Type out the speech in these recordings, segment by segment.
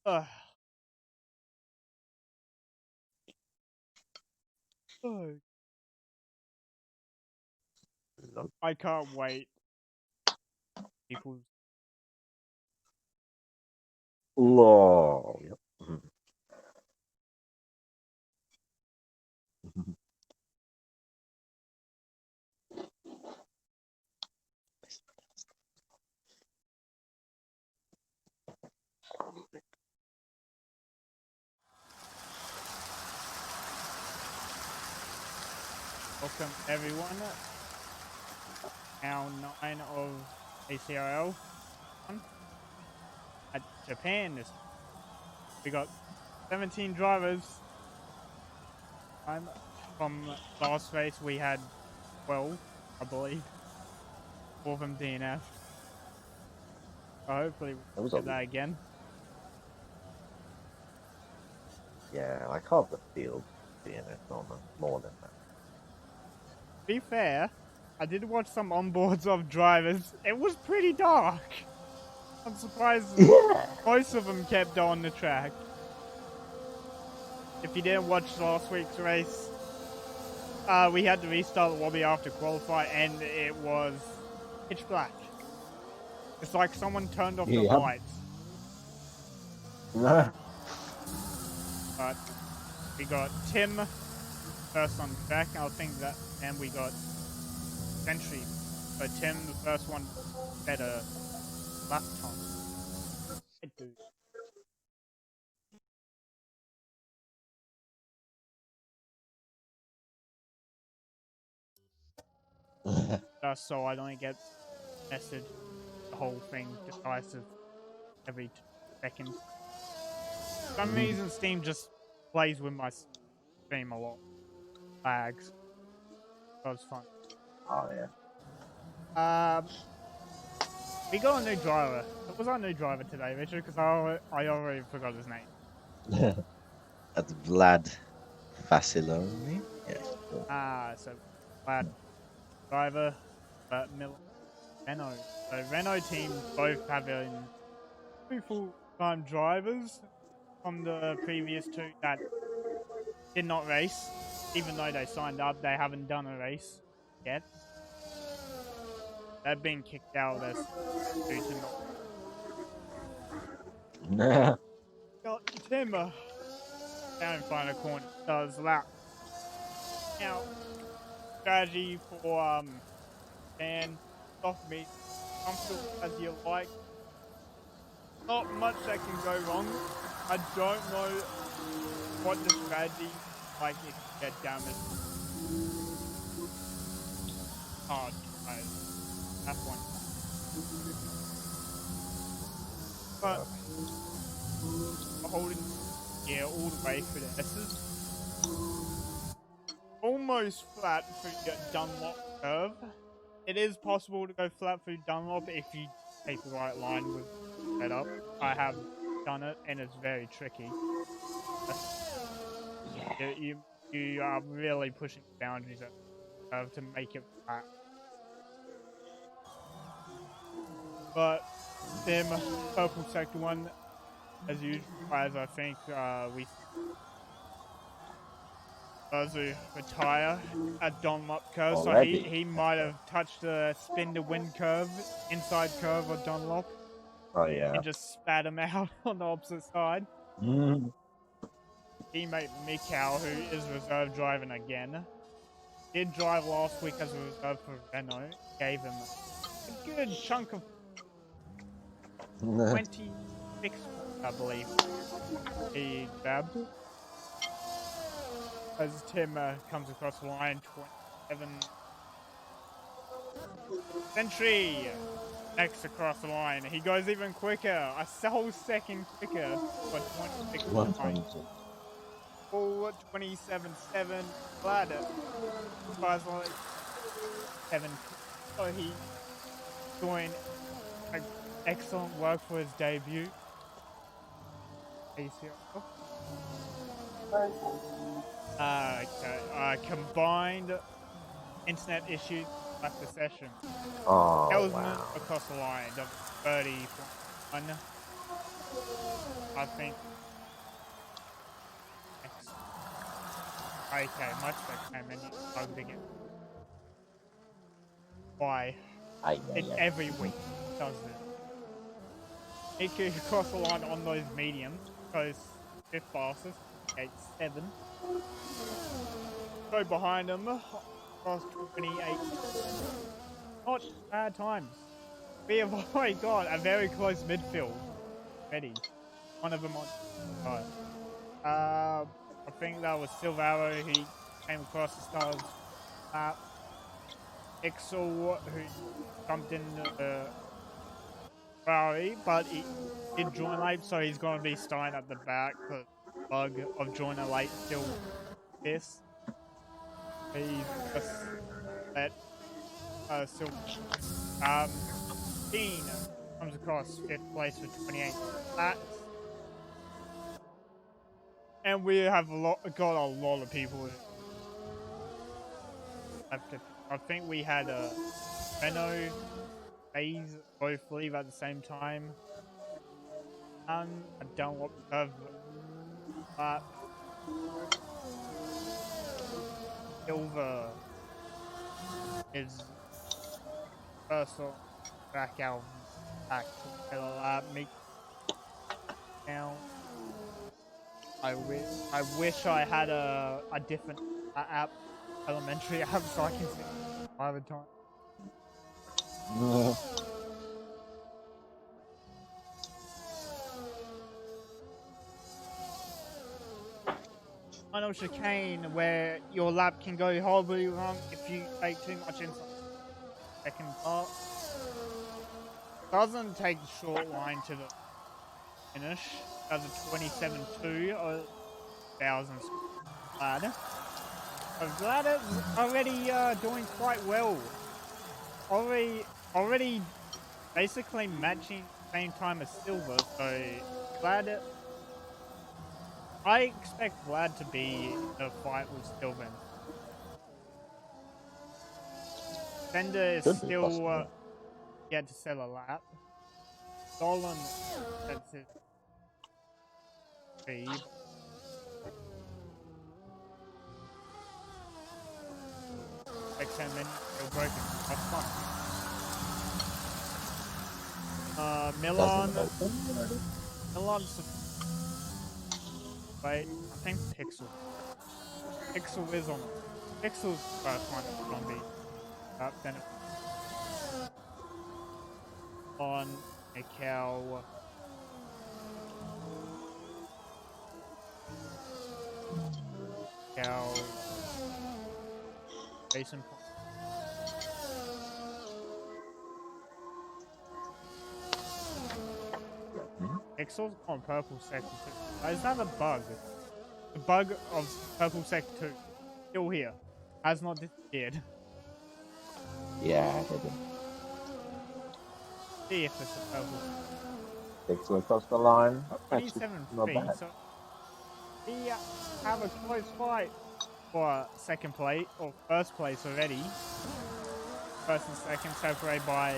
Ugh. Ugh. I can't wait. People. Lol. Yep. Welcome everyone. Round 9 of ACRL at Japan. We got 17 drivers. From last race we had 12, I believe. 4 from DNF. So hopefully we'll get that again. Yeah, like half the field DNF on more than that. To be fair, I did watch some onboards of drivers. It was pretty dark. I'm surprised most of them kept on the track. If you didn't watch last week's race, we had to restart the lobby after qualify, and it was pitch black. It's like someone turned off the lights. But we got Tim first on track, I think that, and we got Sentry. So Tim, the first one, had a lap time. Just so I don't get messaged the whole thing decisive every second. For some reason, Steam just plays with my stream a lot. Lags. That was fun. Oh, yeah. We got a new driver. What was our new driver today, Richard? Because I already forgot his name. That's Vlad Vasiloni. Yeah. So Vlad driver, but Renault. So Renault team both having 2 full-time drivers from the previous 2 that did not race. Even though they signed up, they haven't done a race yet. They've been kicked out of this due to not. Got Tim down in front of the corner. Does lap. Now, strategy for and soft meat, comfortable as you like. Not much that can go wrong. I don't know what the strategy like if you get damaged. Hard, right? That's one. But holding all the way through the S's. Almost flat through the Dunlop curve. It is possible to go flat through Dunlop if you take the right line with setup. I have done it and it's very tricky. You are really pushing the boundaries to make it flat. But Tim, purple sector 1, as usual, as I think we to retire at Dunlop curve, already? So he might have touched the spin to win curve, inside curve of Dunlop. Oh yeah. And just spat him out on the opposite side. Teammate Mikau, who is reserve driving again, did drive last week as a reserve for Renault. Gave him a good chunk of 26, I believe. He grabbed. As Tim comes across the line, 27. Sentry next across the line. He goes even quicker, a whole second quicker. But 26. Forward 27.7. Glad it. Like 7. So he's doing excellent work for his debut. ACRL. Combined internet issues left the session. Oh, Helsman across the line, 30.1. I think. Okay, much better menu bugged again. Why? It every week does it. Need to cross the line on those mediums because fifth fastest, 8-7. Go behind them, cross 28. Not bad times. We have already got a very close midfield ready. One of them on. Right. I think that was Silvaro who came across the start of the map. Ixel who jumped in the Ferrari, but he did join late, so he's going to be starting at the back because the bug of joining late still exists. He's just let Silvaro. Dean comes across 5th place with 28 laps. And we have got a lot of people left to. I think we had Renault, Hayes both leave at the same time. I don't want to have that. Silver is first on back out back to the lap. Me now. I wish I had a different app, elementary app, so I can see by the time. Final chicane where your lap can go horribly wrong if you take too much inside the second part. Doesn't take the short line to the finish. Does a 27.2 or 1,000 Vlad. But Vlad is already doing quite well. Already basically matching same time as Silver, so Vlad. I expect Vlad to be in a fight with Silver. Fender is still yet to sell a lap. Dolan sets his speed. Next 10 minutes, still broken. That's fun. Milan's wait, I think Pixel is on it. Pixel's first one that's gonna be up, then on Mikau. Jason. Pixel's on purple sector 2. Is that a bug? The bug of purple sector 2 still here. Has not disappeared. Yeah, I did. See if it's a purple. Pixel across the line. 27 feet. So we have a close fight for second place or first place already. First and second separated by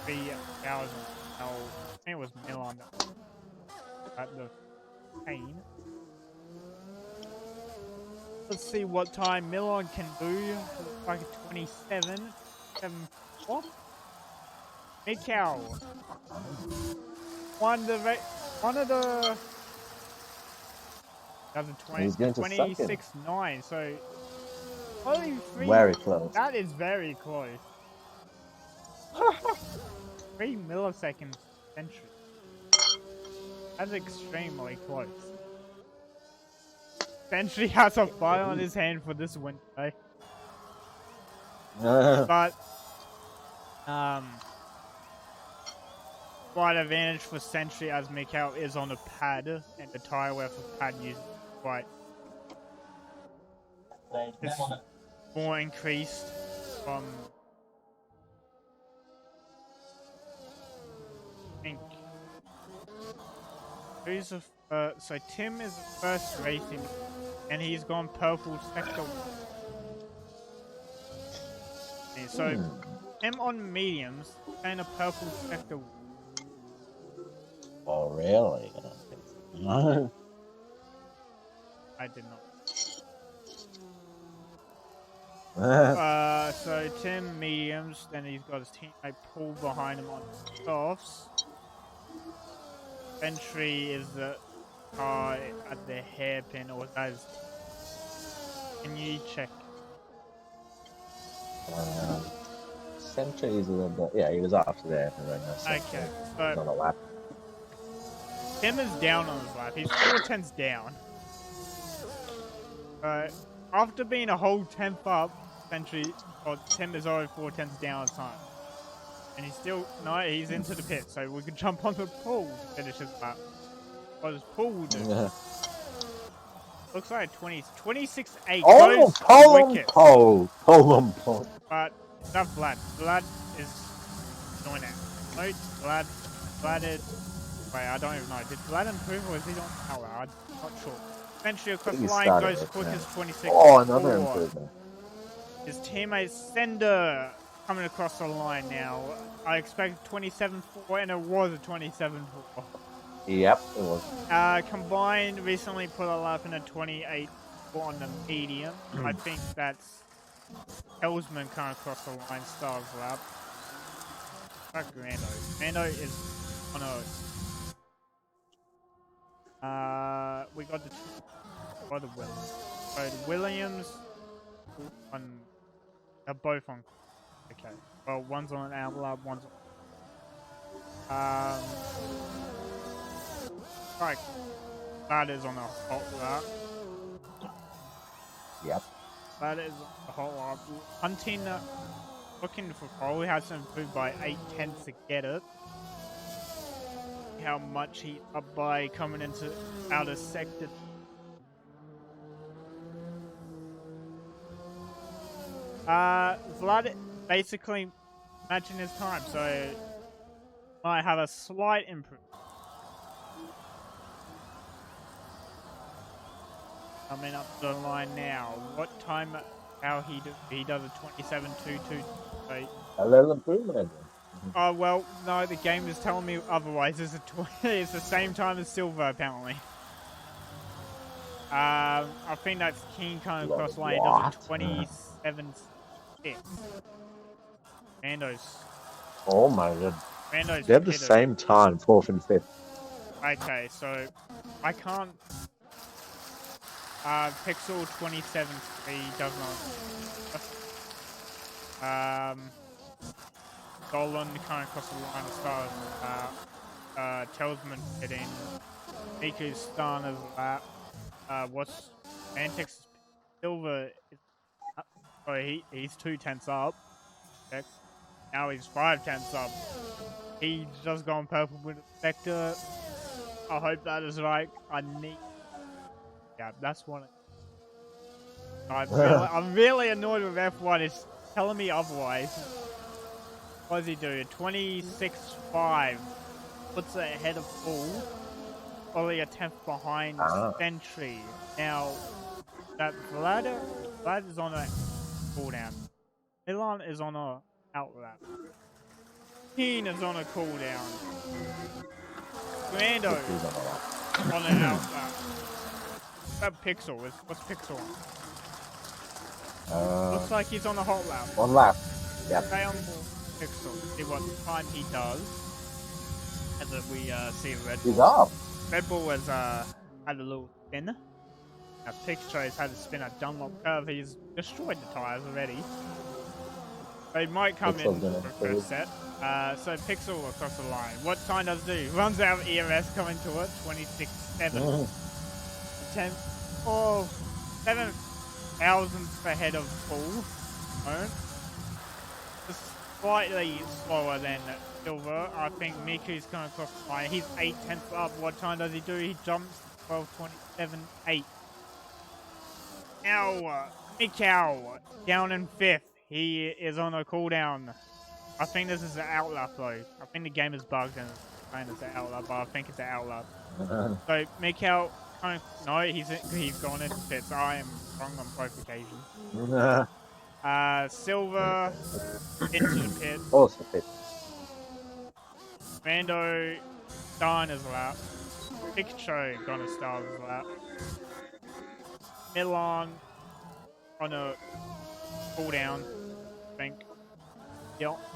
3,000. I think it was Milan at the pain. Let's see what time Milan can do. Looks like a 27. 7-4. Mikau. One of the He's going to 26.9, so only 3. Very close. That is very close. 3 milliseconds entry. That's extremely close. Sentry has a fire on his hand for this win today. But slight advantage for Sentry as Mikau is on a pad, and the tire wear for pad use quite it's more increased from I think who's the so Tim is the first racing and he's gone purple sector. So him on mediums and a purple sector. All really? I don't think so. I did not. No. So Tim mediums, then he's got his teammate Paul behind him on softs. Entry is the at the hairpin, or that is. Can you check? Sentry's a little bit. Yeah, he was after there, and then Sentry Okay, was so on a lap. Tim is down on his lap. He's 4 tenths down. After being a whole tenth up, Sentry or Tim is already 4 tenths down at time. And he's still he's into the pit, so we could jump on the pool to finish his lap. What does Paul do? Looks like 26-8 Oh, goes pole on wickets. pole. Pole on pole. But not Vlad. Vlad is doing it. Note, Vlad is. Wait, I don't even know. Did Vlad improve or is he on power? I'm not sure. Eventually across the line goes quick as 26. Oh, another improvement. His teammate Sender coming across the line now. I expect 27-4 and it was a 27-4. Yep, it was. Combined recently put a lap in a 28 on the medium. I think that's Hellsman coming across the line style of lap. Fuck Grando. Grando is on a. We got the Williams. So the Williams on. They're both on. Okay. Well, one's on an out lap, one's on. Like, that is on a hot lap. Yep. That is a hot lap. Hunting, looking for pole. He has to improve by 8 tenths to get it. How much he up by coming into outer sector. Vlad basically matching his time, so might have a slight improvement. Coming up the line now. What time? How he does a 27-2-2. A little improvement. Oh well, no. The game is telling me otherwise. It's the same time as Silver apparently. I think that's King coming across line. He does a 27-6. Mando's. Oh my god. Mando's. They're the same time, 4th and 5th. Okay, so I can't. Pixel 27-3 does not. Dolan coming across the line as far as Telsman hitting. Miku's starting as lap. What's Mantic's Silver? He's 2 tenths up. Okay. Now he's 5 tenths up. He's just gone purple with Vector. I hope that is right. I need. Yeah, that's one. I'm really annoyed with F1. It's telling me otherwise. What does he do? 26-5. Puts it ahead of Paul. Only a tenth behind Sentry. Now, that Vlad is on a cooldown. Milan is on a outlap. Keen is on a cooldown. Grando on an outlap. That Pixel is. What's Pixel on? Looks like he's on a hot lap. One lap. Yep. Stay on board Pixel. See what time he does. As we see Red Bull. He's up. Red Bull has had a little spin. Now Pixel has had a spin at Dunlop curve. He's destroyed the tires already. So he might come in for the first set. So Pixel across the line. What time does it do? Runs out of ERS coming to it. 26-7. 10. Oh, 7 thousandths ahead of Paul. Just slightly slower than Silver. I think Miku's coming across the line. He's 8 tenths up. What time does he do? He jumps 12:27.8. Now, Mikau down in 5th. He is on a cooldown. I think this is an outlap though. I think the game is bugged and it's saying it's an outlap, but I think it's an outlap. So Mikau, no, he's gone into pits. I am wrong on both occasions. Silver into the pit. Also pit. Mando Star in his lap. Pikachu gonna star his lap. Milan on a cooldown, I think.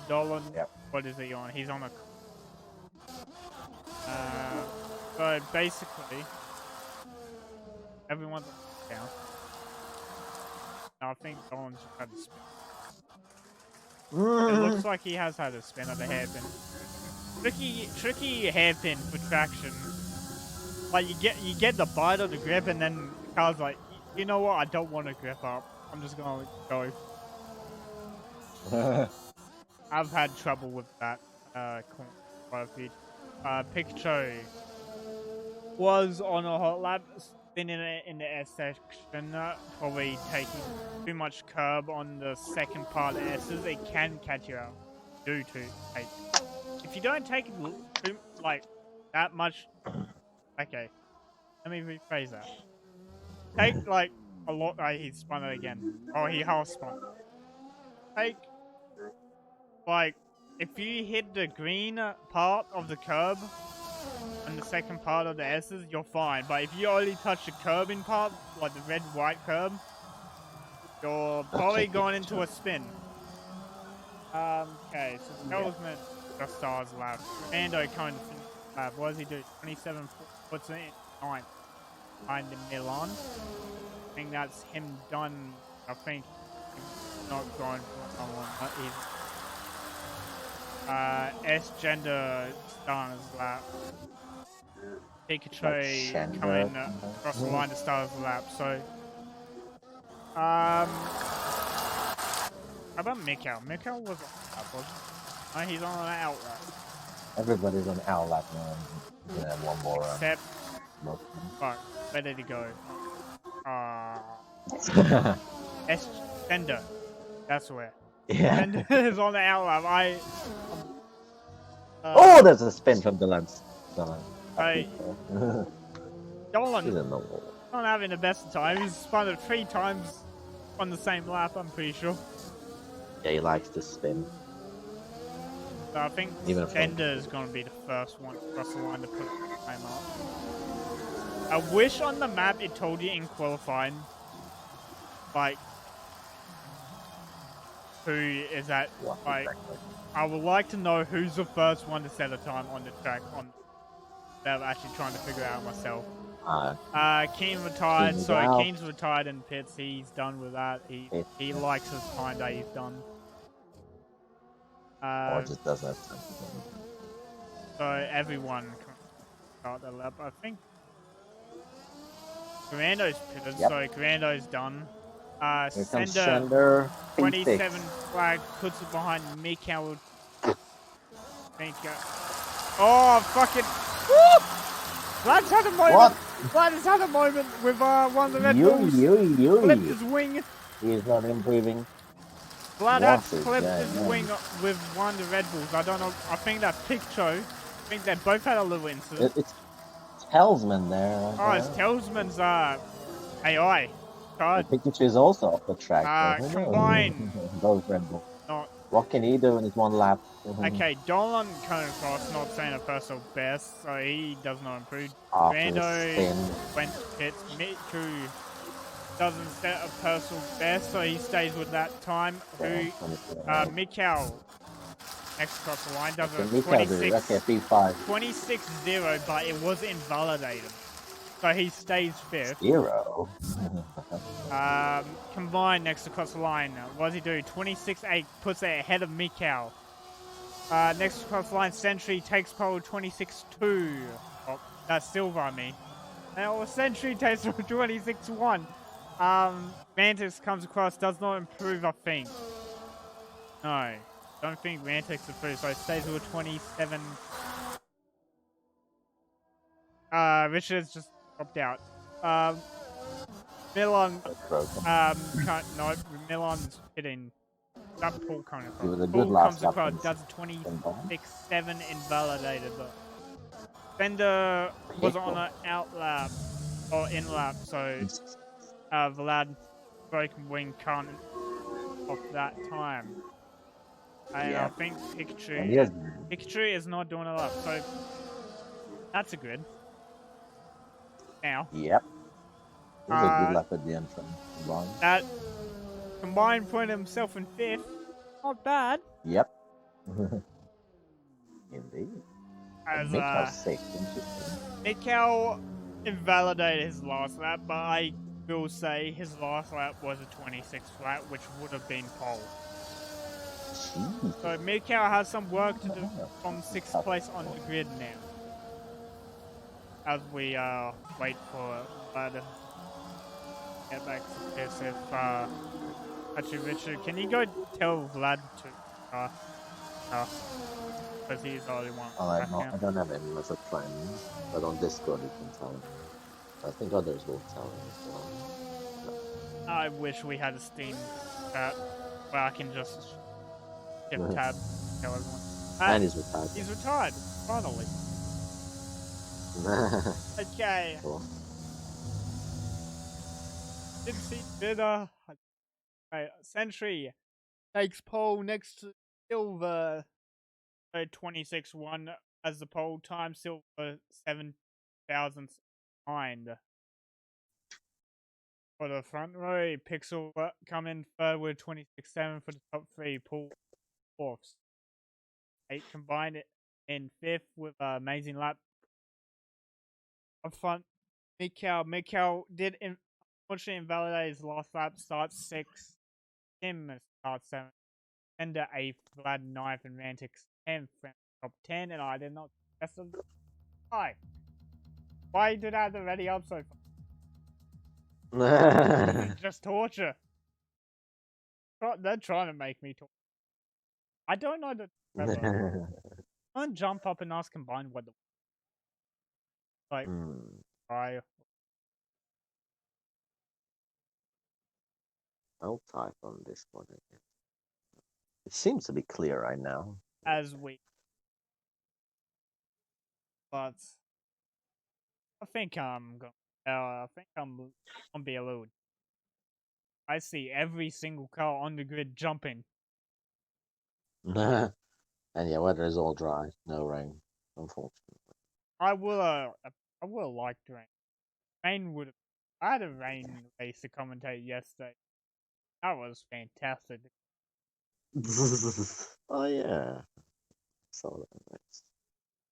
Dolan, Yep. what is he on? He's on a. So basically, everyone's down. I think Dolan's just had to spin. It looks like he has had a spin of the hairpin. Tricky hairpin for traction. Like you get the bite of the grip, and then the car's like, you know what? I don't want to grip up. I'm just gonna go. I've had trouble with that. Quite a few. Pikachu was on a hot lap, spinning it in the S section, probably taking too much curb on the second part of S's. It can catch you out. If you don't take it like that much, okay. Let me rephrase that. Take like a lot. He spun it again. Oh, he half spun. Take like if you hit the green part of the curb and the second part of the S's, you're fine. But if you only touch the curbing part, like the red-white curb, you're probably going into a spin. Okay, so Talisman just stars lap. Ando coming to finish lap. What does he do? 27 puts it in 9. Behind the Milan. I think that's him done. I think he's not going for someone. S gender star on his lap. Pikachu coming across the line to start his lap. So, how about Mikau? Mikau was on the lap, wasn't he? No, he's on an out lap. Everybody's on out lap now. Yeah, one more run. Except, fuck, where did he go? S gender. That's where. Yeah. And is on the out lap. Oh, there's a spin from the lens. Dolan not having the best of time. He's spun it 3 times on the same lap, I'm pretty sure. Yeah, he likes to spin. So I think Fender is going to be the first one across the line to put the time up. I wish on the map it told you in qualifying, like, who is that, like, I would like to know who's the first one to set a time on the track instead of actually trying to figure it out myself. Keen retired, Keen's retired in pits, he's done with that. He likes his time that he's done. Or just doesn't have time. So everyone can start their lap. I think Grando's pitted, so Grando's done. Sender 27 flag puts it behind Mikau. Oh, fucking. Woo! Vlad's had a moment. What? Vlad has had a moment with one of the Red Bulls. Flipped his wing. He's not improving. Vlad had flipped his wing with one of the Red Bulls. I don't know. I think that's Pikachu. I think they both had a little incident. It's Telsman there. Oh, it's Telsman's AI. Pikachu is also off the track. Combine. Both Red Bull. Not. What can he do in his one lap? Okay, Dolan coming across, not saying a personal best, so he does not improve. Brando went to pits. Miku doesn't set a personal best, so he stays with that time. Mikau next across the line does a 26-0, but it was invalidated. So he stays 5th. 0. Combined next across the line. What does he do? 26-8 puts it ahead of Mikau. Next across the line, Sentry takes pole 26-2. Oh, that's Silver, I mean. Now Sentry takes 26-1. Mantix comes across, does not improve, I think. No, don't think Mantix improves, so it stays with 27. Richard's just dropped out. Milan, Milan's hitting. That Paul coming across. It was a good last lap. Does 26-7 invalidated, but Fender was on an out lap or in lap, so Vlad broken wing can't off that time. And I think Pikachu is not doing a lap, so That's a good. Now, Yep. It was a good lap at the end from combined. that combined put himself in 5th. Not bad. Yep. Indeed. As And Mikkel's 6th. Interesting. Mikkel invalidated his last lap, but I will say his last lap was a 26 flat, which would have been pole. Jeez. So Mikkel has some work to do from 6th place on the grid now. As we wait for Vlad to get back to this, if actually Richard, can you go tell Vlad to because he's the only one. I don't have him as a friend, but on Discord you can tell him. I think others will tell him as well. I wish we had a Steam chat where I can just shift tab, tell everyone. And he's retired. He's retired, finally. Okay. Cool. Didn't see Bitter. Sentry takes pole next to Silver. 26-1 as the pole time. Silver 7,000 behind. For the front row, Pixel come in third with 26-7 for the top 3. Pool 4th. 8 combined in 5th with an amazing lap. Up front, Mikkel did unfortunately invalidate his last lap. Starts 6th. Tim starts 7th. Ender 8th. Vlad 9th. And Rantic 10th. Top 10. And I did not guess them. Why? Why did I have the ready up so far? This is just torture. They're trying to make me talk. I don't know the trevor. I don't jump up and ask combined what the like try. I'll type on this one again. It seems to be clear right now. As we but I think I'm gonna be alone. I see every single car on the grid jumping. And yeah, weather is all dry, no rain, unfortunately. I will like the rain. Rain would. I had a rain race to commentate yesterday. That was fantastic. Oh yeah, saw that. Nice.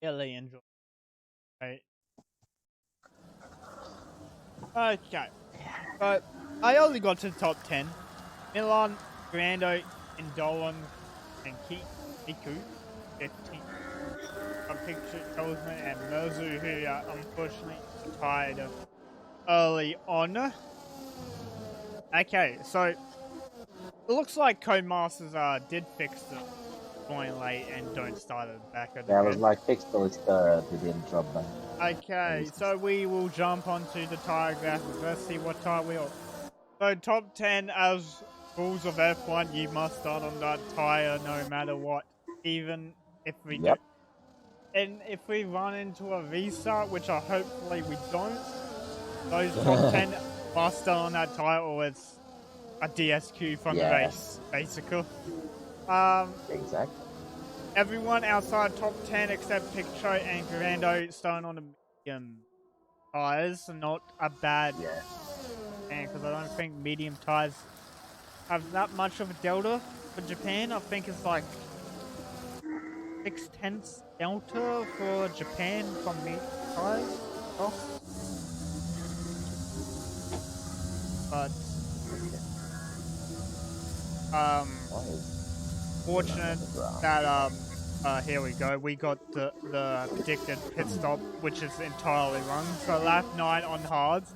Really enjoyed. Right. Okay, but I only got to the top 10. Milan, Grando, Indolin, and Kiku, 15. A picture Talisman and Merzu, who unfortunately retired early on. Okay, so it looks like Codemasters did fix the going late and don't start at the back of the Yeah, it was like Pixel is third, he didn't drop back. Okay, so we will jump onto the tire graphics. Let's see what tire we are. So top 10, as rules of F1, you must start on that tire no matter what. Even if we do. And if we run into a restart, which hopefully we don't, those top 10 must start on that tire or it's a DSQ from the race, basically. Exactly. Everyone outside top 10 except Picture and Grando starting on the medium tires, not a bad thing, because I don't think medium tires have that much of a delta for Japan. I think it's like 6/10 delta for Japan from medium tires. But fortunate that here we go. We got the predicted pit stop, which is entirely wrong. So lap 9 on hards.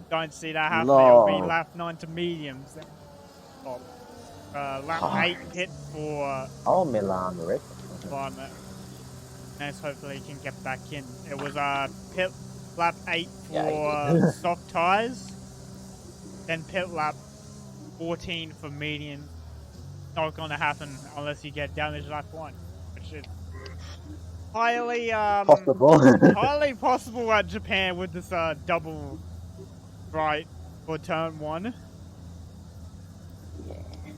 Don't see that happening. It'll be lap 9 to mediums. Lap 8 hit for Milan, Rick. Nice, hopefully he can get back in. It was pit lap 8 for soft tires. Then pit lap 14 for medium. Not gonna happen unless you get damaged lap 1, which is highly possible. highly possible at Japan with this double right for turn 1.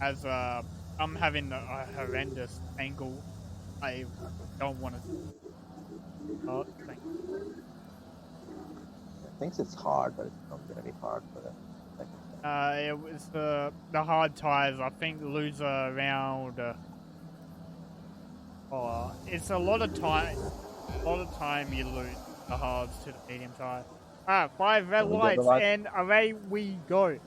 As I'm having a horrendous angle. I don't want to. Oh, thank you. thinks it's hard, but it's not gonna be hard for the second time. It was the hard tires. I think lose around. It's a lot of time. A lot of time you lose the hards to the medium tire. 5 red Can we get the lights, light? and away we go.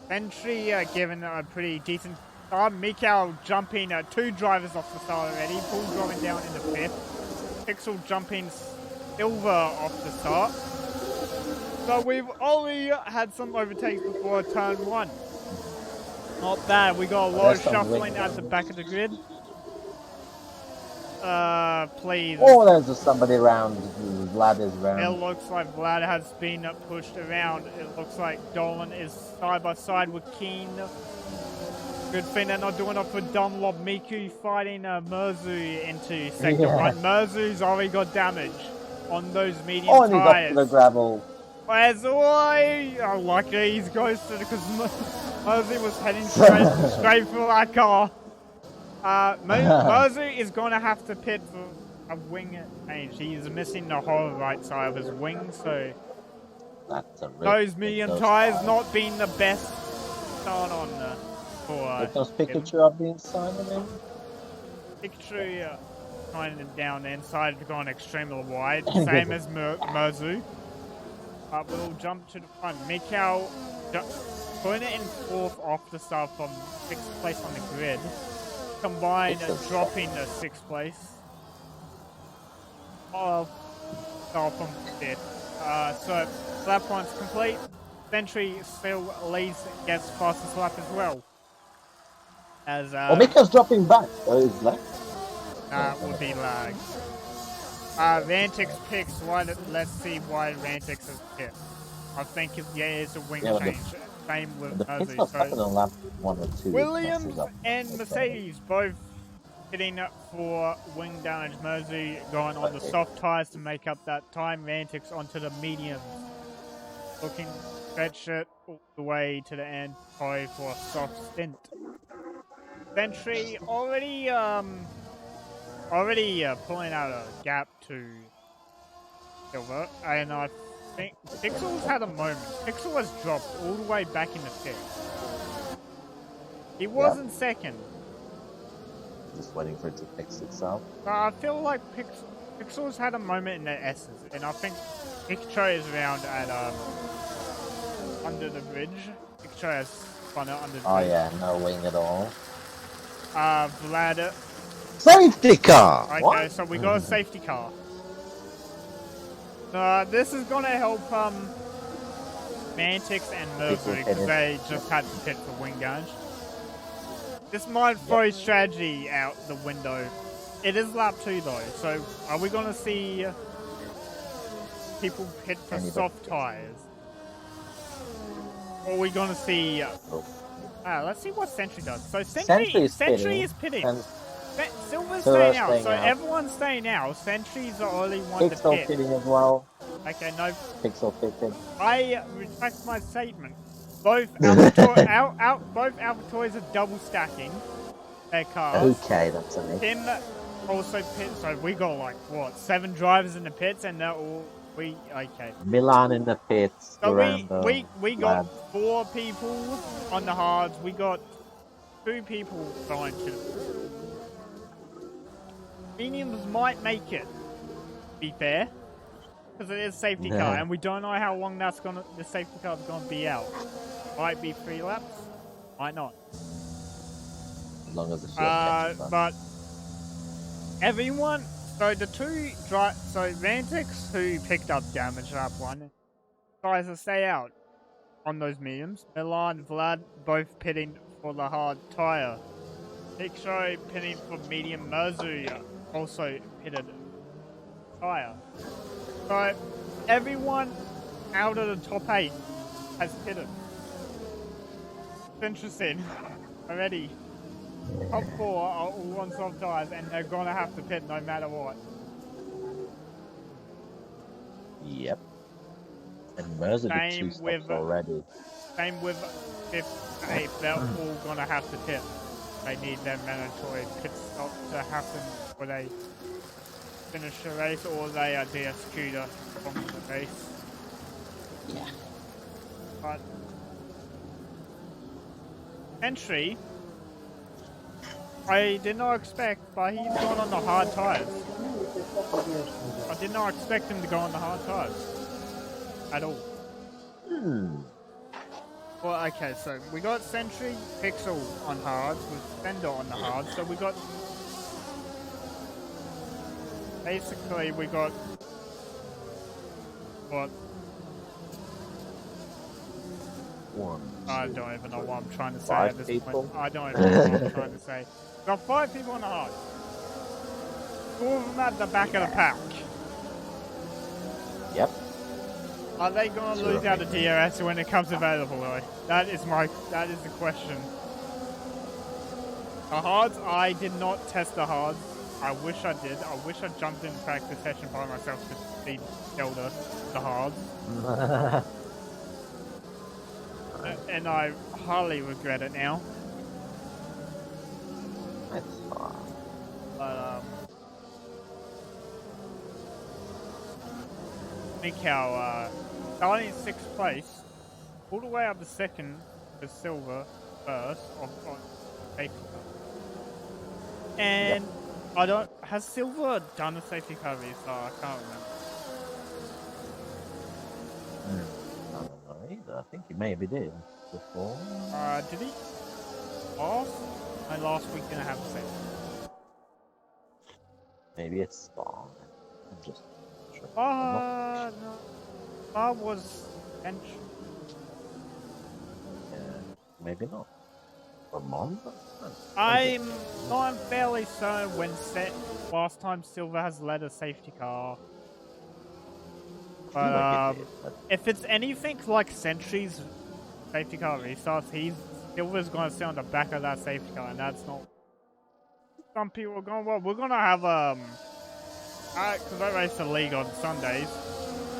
Sentry given a pretty decent start. Mikau jumping 2 drivers off the start already. Paul dropping down in the 5th. Pixel jumping silver off the start. So we've already had some overtakes before turn 1. Not bad. We got a lot of shuffling at the back of the grid. Please. Oh, there's just somebody around. Vlad is around. It looks like Vlad has been pushed around. It looks like Dolan is side by side with Keen. Good thing they're not doing it for Dunlop. Miku fighting Merzu into sector 1. Merzu's already got damage on those medium tires. And he's up to the gravel. Where's away? Oh, lucky he's ghosted because Merzu was heading straight for that car. Merzu is going to have to pit for a wing change. He's missing the whole right side of his wing, so those medium tires not being the best start on for those Pikachu are being signed in. Pikachu kind of down the inside, gone extremely wide, same as Merzu. We'll jump to the front. Mikau putting it in 4th off the start from 6th place on the grid. Combined dropping the 6th place. Start from 5th. So lap one's complete. Sentry still leads, gets fastest lap as well. As Mikau's dropping back. Oh, he's left. Would be lag. Rantix picks. Let's see why Rantix has picked. I think it's a wing change. Same with Merzu. So on lap 1 or 2. Williams and Mercedes both hitting up for wing damage. Merzu going on the soft tires to make up that time. Rantix onto the mediums. Looking to stretch it all the way to the end. Sorry for a soft stint. Sentry already pulling out a gap to Silver, and I think Pixel's had a moment. Pixel has dropped all the way back in the 5th. He wasn't second. Just waiting for it to fix itself. I feel like Pixel's had a moment in the S's, and I think Pikachu is around at under the bridge. Pikachu has spun out under the bridge. Oh yeah, no wing at all. Vlad. Safety car! Okay, what? So we got a safety car. This is gonna help Mantix and Merzu because they just had to pit for wing damage. This might throw strategy out the window. It is lap 2 though, so are we gonna see people pit for soft tires? Or are we gonna see... let's see what Sentry does. So Sentry is pitting. Silver's staying out, so everyone's staying out. Sentry's the only one to pit. Pixel pitting as well. Okay, no. Pixel pitting. I retract my statement. Both Alpha Toys are double stacking their cars. Okay, that's amazing. Tim also pit, so we got like, what, 7 drivers in the pits, and they're all... Okay. Milan in the pits. So we got 4 people on the hards. We got 2 people going to the... Mediums might make it, to be fair, because it is a safety car, and we don't know how long the safety car's gonna be out. Might be 3 laps, might not. As long as the shield catches up. But everyone, so the 2 so Rantix, who picked up damage lap 1, tries to stay out on those mediums. Milan, Vlad, both pitting for the hard tire. Pixo pitting for medium. Merzu also pitted tire. So everyone out of the top 8 has pitted. It's interesting already. Top 4 are all on soft tires and they're gonna have to pit no matter what. Yep. And Merzu did 2 stops already. Same with 5th, 8th, they're all gonna have to pit. They need their mandatory pit stop to happen where they finish the race or they are DSQ'd from the race. Yeah. But Entry, I did not expect, but he's gone on the hard tires. I did not expect him to go on the hard tires at all. Well, okay, so we got Sentry, Pixel on hards with Fender on the hards. So we got basically we got what? I don't even know what I'm trying to say at this point. I don't even know what I'm trying to say. We got 5 people on the hard. 2 of them at the back of the pack. Yep. Are they going to lose out of DRS when it comes available, though? That is the question. The hards, I did not test the hards. I wish I did. I wish I jumped in the practice session by myself to see Delta the hards. And I highly regret it now. That's fine. But, Mikau, starting in 6th place, all the way up to 2nd to Silver first on safety car. And has Silver done a safety car restart? I can't remember. I don't know either. I think he maybe did before. Did he? Last week didn't have a safety. Maybe it's Spawn. I'm just sure. No. Was bench. Yeah, maybe not. For Monza? I'm fairly certain when last time Silver has led a safety car. But if it's anything like Sentry's safety car restarts, Silver's going to sit on the back of that safety car, and that's not. Some people are going, well, we're going to have because I race the league on Sundays.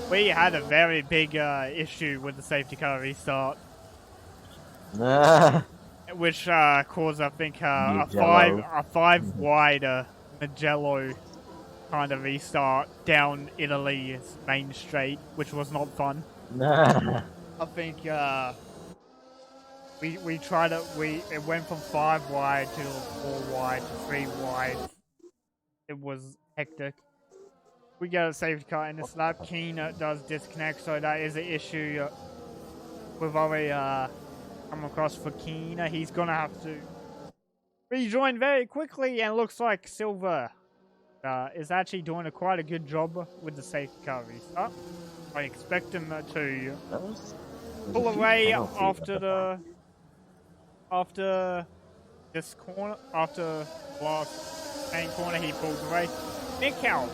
We had a very big issue with the safety car restart. Which caused, I think, a 5 wide Magello kind of restart down Italy's main straight, which was not fun. I think we tried it went from 5 wide to 4 wide to 3 wide. It was hectic. We get a safety car in this lap. Keen does disconnect, so that is an issue. We've already come across for Keen. He's gonna have to rejoin very quickly, and looks like Silver is actually doing quite a good job with the safety car restart. I expect him to pull away after this corner, after last main corner he pulled away. Mikau,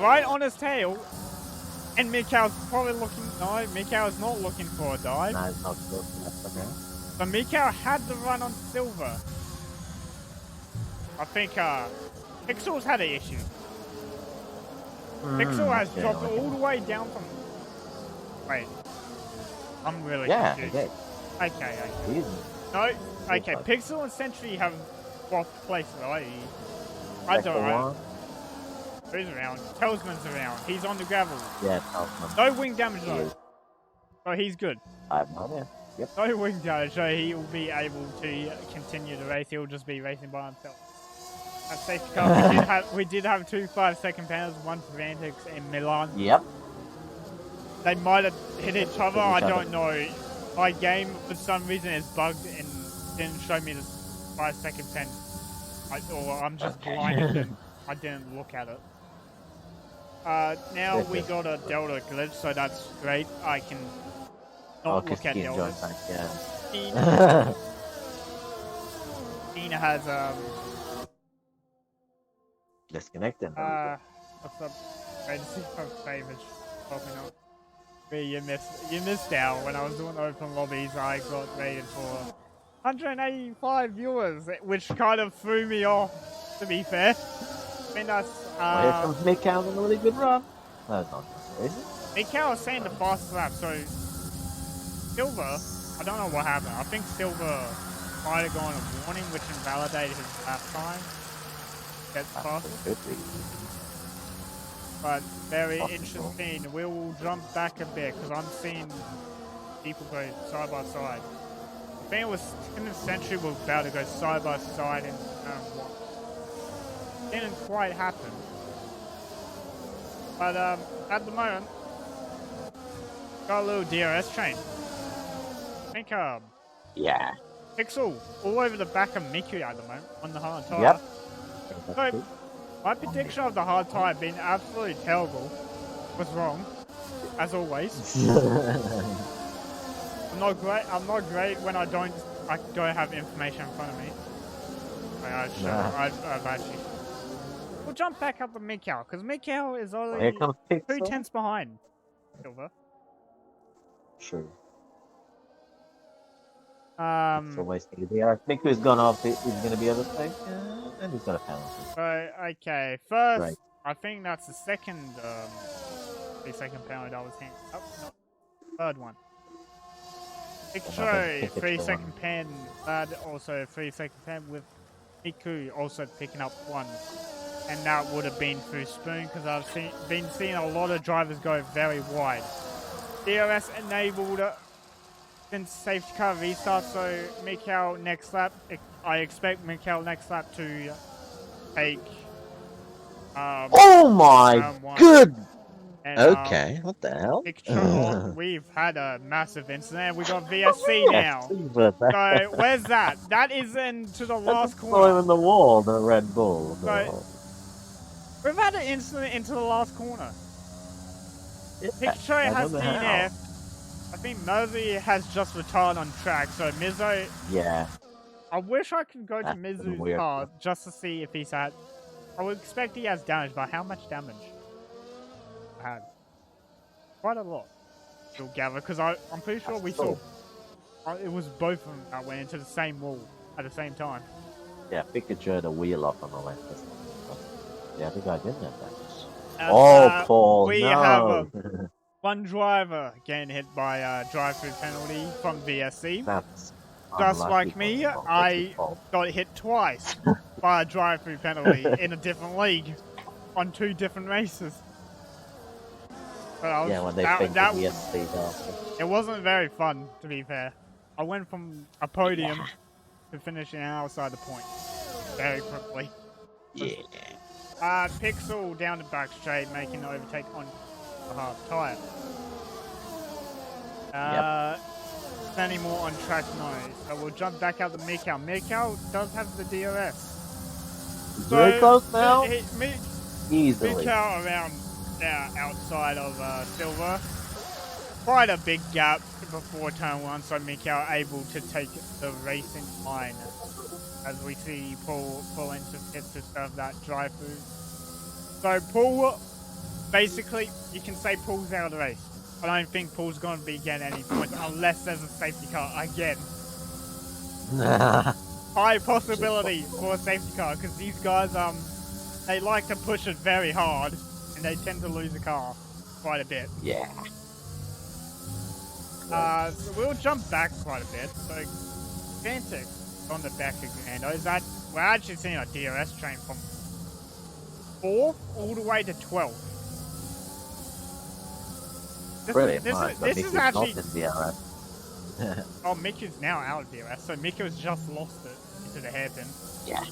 right on his tail, and Mikau's probably looking. No, Mikau's not looking for a dive. No, it's not good. But Mikau had to run on Silver. I think Pixel's had an issue. Pixel has dropped all the way down from. Wait, I'm really confused. Okay. No, okay. Pixel and Sentry have swapped places. I don't know. Who's around? Telsman's around. He's on the gravel. Yeah, Telsman. No wing damage though. So he's good. I have no idea. Yep. No wing damage, so he will be able to continue the race. He'll just be racing by himself. At safety car, we did have 2 5-second penalties, one for Vantix in Milan. Yep. They might have hit each other, I don't know. My game, for some reason, is bugged and didn't show me the 5-second pen. Or I'm just blind and I didn't look at it. Now we got a Delta glitch, so that's great. I can not look at Delta. Tina has disconnected. What's up? Great to see my favorites popping up. You missed out when I was doing open lobbies. I got rated for 185 viewers, which kind of threw me off. To be fair, I mean that's. Here comes Mikau on a really good run. No, it's not. Is it? Mikau was saying the fastest lap, so Silver. I don't know what happened. I think Silver might have gone a warning, which invalidated his lap time. That's fast. but very Possible. interesting. We will jump back a bit because I'm seeing people go side by side. I think it was in the century was about to go side by side in turn one. Didn't quite happen. But at the moment, got a little DRS train. I think Yeah. Pixel all over the back of Miku at the moment on the hard tire. Yep. So my prediction of the hard tire being absolutely terrible was wrong, as always. I'm not great when I don't have information in front of me. I've actually. We'll jump back up to Mikau because Mikau is Well, here only comes Pixel. 2 tenths behind Silver. True. Um. So wasting the I think who's gone off. He's going to be able to say, and he's got a penalty. So okay, first Right. I think that's the second 3-second penalty I was handing up. No, third one. X-ray 3-second pen. That also 3-second pen with Miku also picking up one. And that would have been through Spoon because I've been seeing a lot of drivers go very wide. DRS enabled since safety car restart, so Mikau next lap. I expect Mikau next lap to take. Oh my good. And, okay, what the hell? We've had a massive incident. We got VSC now. So where's that? That is into the last corner. In the wall, the Red Bull. So, we've had an incident into the last corner. Picture has DNF. I think Murphy has just retired on track, so Mizzo. Yeah. I wish I could go to Mizu's car just to see if he's had. I would expect he has damage, but how much damage? I had quite a lot. You'll gather, because I'm pretty sure we saw. It was both of them that went into the same wall at the same time. Yeah, Pikachu had a wheel up on the left. Yeah, I think I didn't have that. And, Paul, we have one driver getting hit by a drive-through penalty from VSC. That's just like me, I got hit twice by a drive-through penalty in a different league on 2 different races. But when they VSC, it wasn't very fun, to be fair. I went from a podium to finishing outside the point very quickly. Yeah. Pixel down the back straight, making the overtake on the hard tire. Plenty more on track nose. So we'll jump back out to Mikau. Mikau does have the DRS. Very close now. Easily. Mikau around outside of Silver. Quite a big gap before turn 1, so Mikau able to take the racing line. As we see Paul pull into pit to serve that drive through. So Paul, basically, you can say Paul's out of the race. I don't think Paul's going to be getting any points unless there's a safety car again. High possibility for a safety car because these guys, they like to push it very hard and they tend to lose a car quite a bit. Yeah. So we'll jump back quite a bit. So Fantic on the back again. We're actually seeing a DRS train from 4th all the way to 12th. This is actually. Oh, Miku's now out of DRS, so Miku's just lost it into the hairpin. Yeah.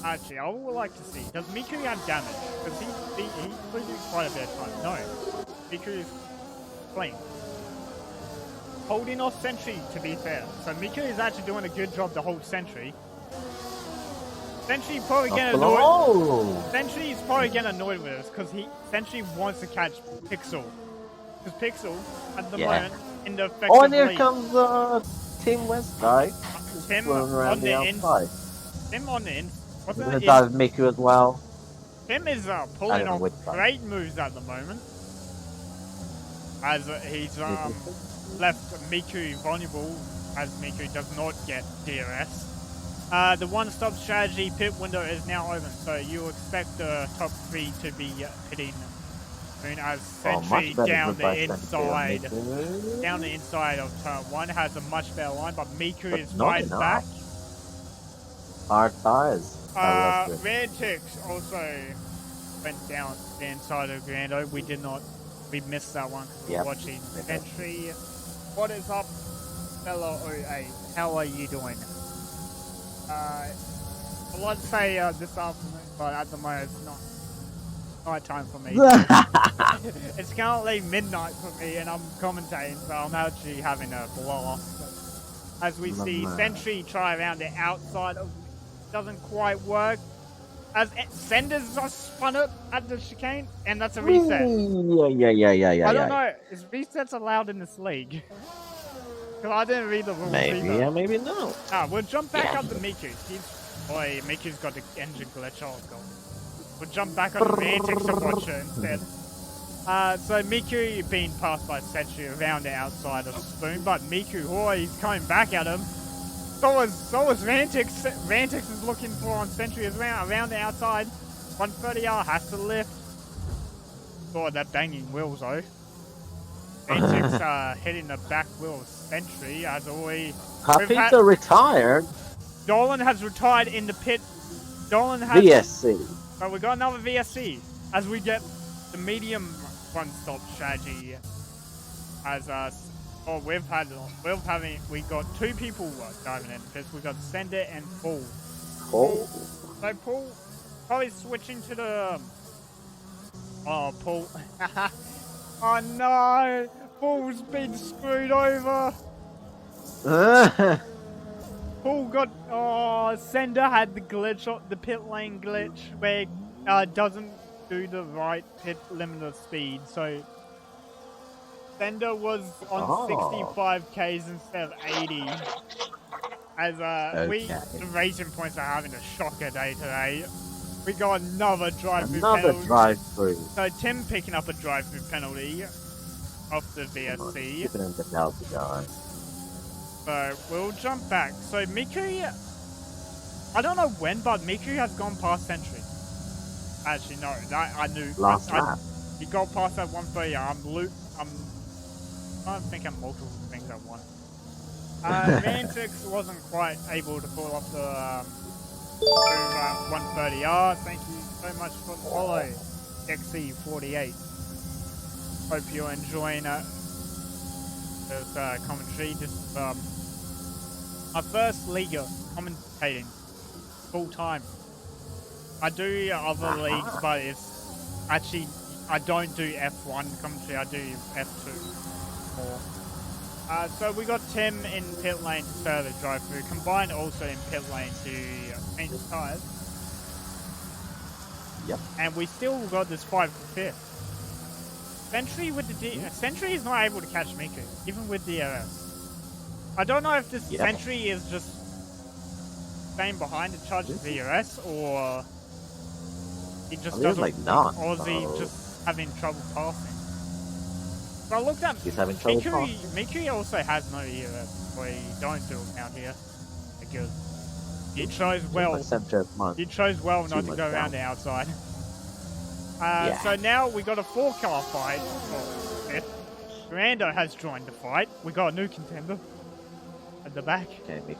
Actually, I would like to see. Does Miku have damage? Because he loses quite a bit of time. No. Miku is clean. Holding off Sentry, to be fair. So Miku is actually doing a good job to hold Sentry. Sentry probably getting annoyed. Sentry is probably getting annoyed with us because Sentry wants to catch Pixel. Because Pixel, at the moment, in the effective and here comes Tim West guy. Tim on the inside. Tim on the inside. What's that? Does Miku as well. Tim is pulling off great moves at the moment. As he's left Miku vulnerable, as Miku does not get DRS. The one-stop strategy pit window is now open, so you expect the top 3 to be pitting soon as Sentry down the inside of turn 1 has a much better line, but Miku is right back. Hard tires. Red Ticks also went down the inside of Grando. We missed that one because we were watching Sentry. What is up, fellow 08? How are you doing? Well, let's say this afternoon, but at the moment it's not night time for me. It's currently midnight for me, and I'm commentating, so I'm actually having a blast. As we see Sentry try around the outside of, doesn't quite work. As Senders are spun up at the chicane, and that's a reset. Yeah. I don't know, is resets allowed in this league? Because I didn't read the rules Maybe, either. yeah, maybe no. We'll jump back up to Miku. Miku's got the engine glitch. Oh god. We'll jump back on the Mantic to watch her instead. So Miku being passed by Sentry around the outside of Spoon, but Miku, he's coming back at him. So was Rantix. Rantix is looking for on Sentry as well, around the outside. 130R has to lift. Oh, that banging wheels though. Rantix hitting the back wheel of Sentry as always. Capita retired. Dolan has retired in the pit. Dolan has VSC. So we got another VSC as we get the medium one-stop strategy. As we got two people diving in this. We got Sender and Paul. Paul. So Paul probably switching to the. Oh, Paul. Oh no, Paul's been screwed over. Paul got. Sender had the glitch, the pit lane glitch, where it doesn't do the right pit limiter speed. So Sender was on 65 Ks instead of 80. As the racing points are having a shocker day today. We got another drive-through penalty. Drive-through. So Tim picking up a drive-through penalty off the VSC. Keeping him the penalty guy. So we'll jump back. So Miku, I don't know when, but Miku has gone past Sentry. Actually, no, that I knew. Last lap. He got past that 130. I'm thinking multiple things at once. Mantix wasn't quite able to pull off the 130R. Thank you so much for the follow, XC48. Hope you're enjoying this commentary. This is my first league commentating full time. I do other leagues, but it's actually I don't do F1 commentary. I do F2 more. So we got Tim in pit lane to start the drive-through. Combined also in pit lane to change his tires. Yep. And we still got this fight for 5th. Sentry with the Sentry is not able to catch Miku, even with DRS. I don't know if this Sentry is just staying behind and charges DRS, or he just doesn't, like not, or is he just having trouble passing? So I looked at he's having trouble passing. Miku also has no ERS, we don't do it out here. Because he chose well. He chose well not to go around the outside. So now we got a 4-car fight. Grando has joined the fight. We got a new contender at the back. Okay,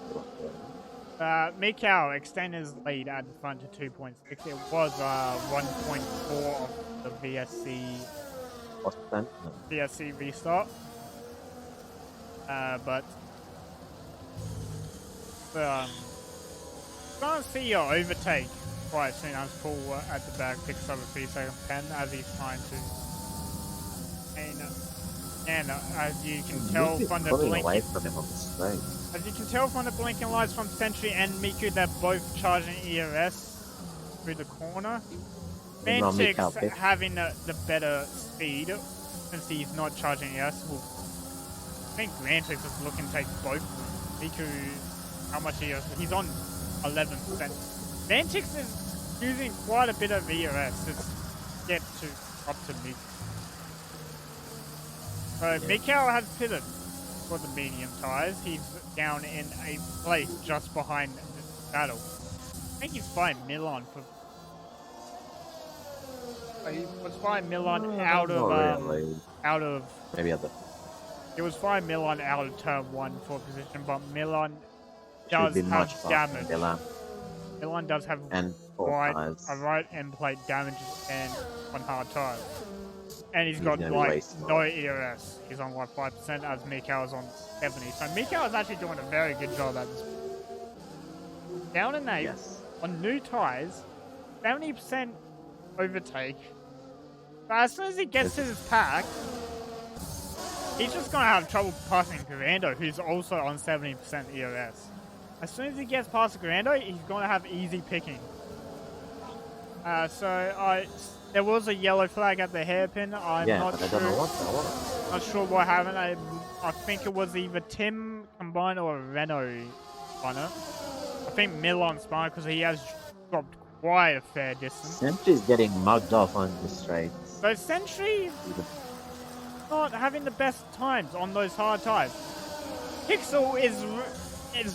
Mikau extended his lead at the front to 2.6. It was 1.4 of the VSC restart. But gonna see your overtake quite soon as Paul at the back picks up a 3-second pen as he's trying to. And as you can tell from the blinking, as you can tell from the blinking lights from Sentry and Miku, they're both charging ERS through the corner. Mantix having the better speed since he's not charging ERS. I think Mantix is looking to take both. Miku, how much ERS? He's on 11%. Mantix is using quite a bit of ERS to get up to Miku. So Mikau has pitted for the medium tires. He's down in a place just behind the battle. I think he's by Milan for. He was by Milan out of maybe other. It was by Milan out of turn 1 for position, but Milan does have damage. Milan does have 4 tires. right end plate damage and on hard tires. And he's got Gonna be like way no slower. ERS. He's on like 5% as Mikhail's on 70. So Mikhail is actually doing a very good job at this. Down in 8th Yes. on new tires, 70% overtake. But as soon as he gets to his pack, he's just gonna have trouble passing Grando, who's also on 70% ERS. As soon as he gets past Grando, he's gonna have easy picking. There was a yellow flag at the hairpin. I'm Yeah, not but I sure. don't know what that was. Not sure what happened. I think it was either Tim combined or Renault on it. I think Milan spun because he has dropped quite a fair distance. Sentry's getting mugged off on the straight. So Sentry not having the best times on those hard tires. Pixel is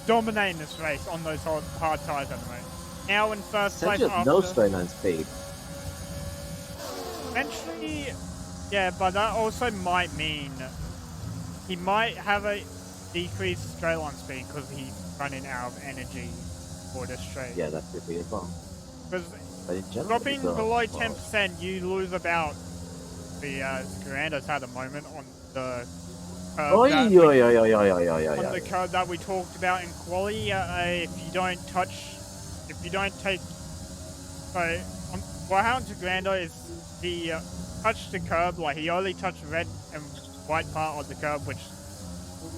dominating this race on those hard tires at the moment. Now in first place Sentry has after no straight line speed. Sentry, yeah, but that also might mean he might have a decreased straight line speed because he's running out of energy for the straight. Yeah, that could be as well. Because dropping below 10%, you lose about the Garandos at the moment on the curve the curve that we talked about in quali. If you don't take, so what happened to Grando is he touched the curb, like he only touched red and white part of the curb, which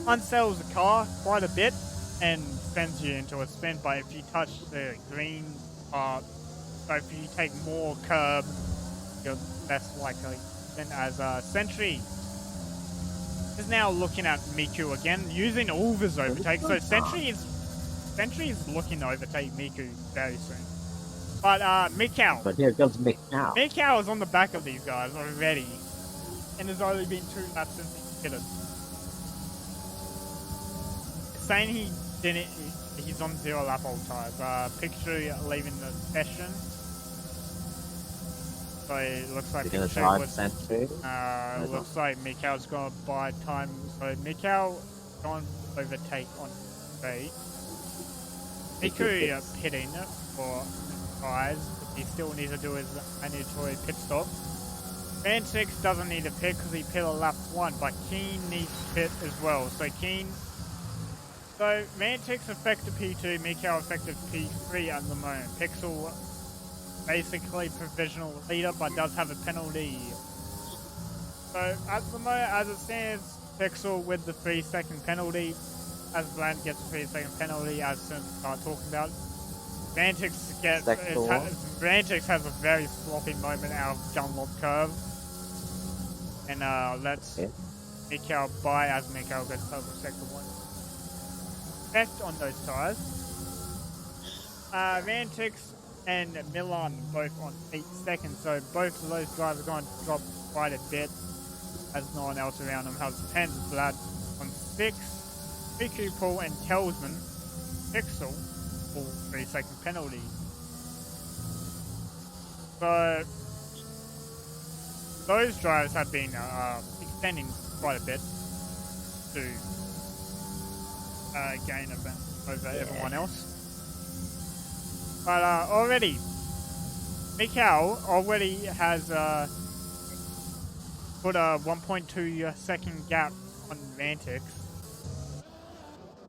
unsettles the car quite a bit and sends you into a spin. But if you touch the green part, so if you take more curb, you're less likely. Then as Sentry is now looking at Miku again, using all of his overtakes. So Sentry is looking to overtake Miku very soon. But Mikau. But here comes Mikau. Mikau is on the back of these guys already, and there's only been 2 laps since he hit it. Saying he didn't, he's on 0 lap old tires. Picture leaving the session. So it looks like Mikau was. Looks like Mikau's gonna buy time. So Mikau gonna overtake on straight. Miku pitting for tires. He still needs to do his mandatory pit stop. Van 6 doesn't need to pit because he pit on lap 1, but Keen needs to pit as well. So Keen. So Van 6 effective P2, Mikau effective P3 at the moment. Pixel basically provisional leader, but does have a penalty. So at the moment, as it stands, Pixel with the 3-second penalty. As Bland gets a 3-second penalty, as soon as we start talking about it. Vantix has a very sloppy moment out of Dunlop curve. And let's Mikau by as Mikau gets over sector 1. Effect on those tires. Vantix and Milan both on 8 seconds, so both of those guys are going to drop quite a bit as no one else around them has 10. Vlad on 6. Miku, Paul, and Telsman. Pixel, all 3-second penalty. So those drives have been extending quite a bit to gain event over everyone else. But already, Mikau already has put a 1.2 second gap on Vantix.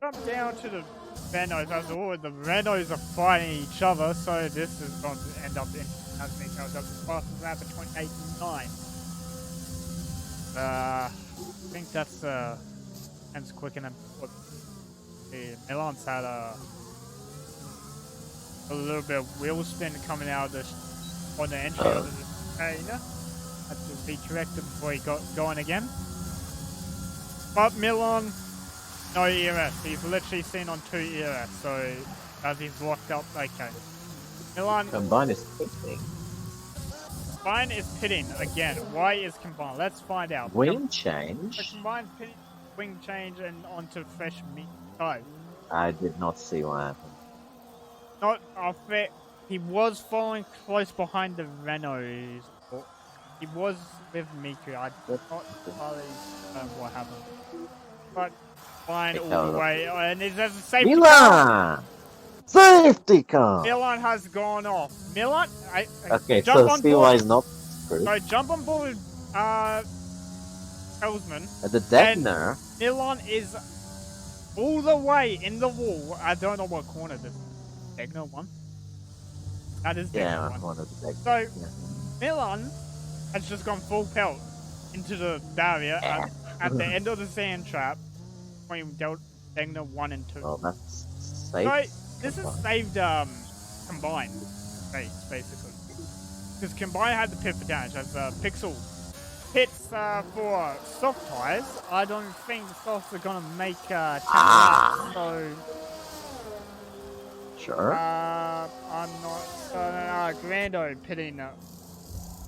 Jump down to the Renaults as all the Renaults are fighting each other, so this is going to end up in as Mikau does his fastest lap at 28.9. I think that's ends quicker than what the Milan's had a little bit of wheel spin coming out of the on the entry of the trainer. Had to be corrected before he got going again. But Milan, no ERS. He's literally seen on 2 ERS, so as he's locked up, okay. Milan. Combine is pitting. Combine is pitting again. Why is combine? Let's find out. Wing change? The combine pitting, wing change, and onto fresh meat tires. I did not see what happened. Not fair. He was following close behind the Renaults. He was with Miku. I don't entirely what happened. But fine all the way. And there's a safety car. Safety car! Milan has gone off. Milan, Okay, jump so on board. CY is not screwed. So jump on board, Elsman. The And Degner. Milan is all the way in the wall. I don't know what corner this is. Degner one. That is Degner Yeah, one. one of the Degner. So Yeah. Milan has just gone full pelt into the barrier at the end of the sand trap between Degner 1 and 2. Well, that's safe. So this is saved Combine race, basically. Because Combine had the pit for damage as Pixel pits for soft tires. I don't think the softs are going to make 10 laps, so... Sure. I'm not certain. Grando pitting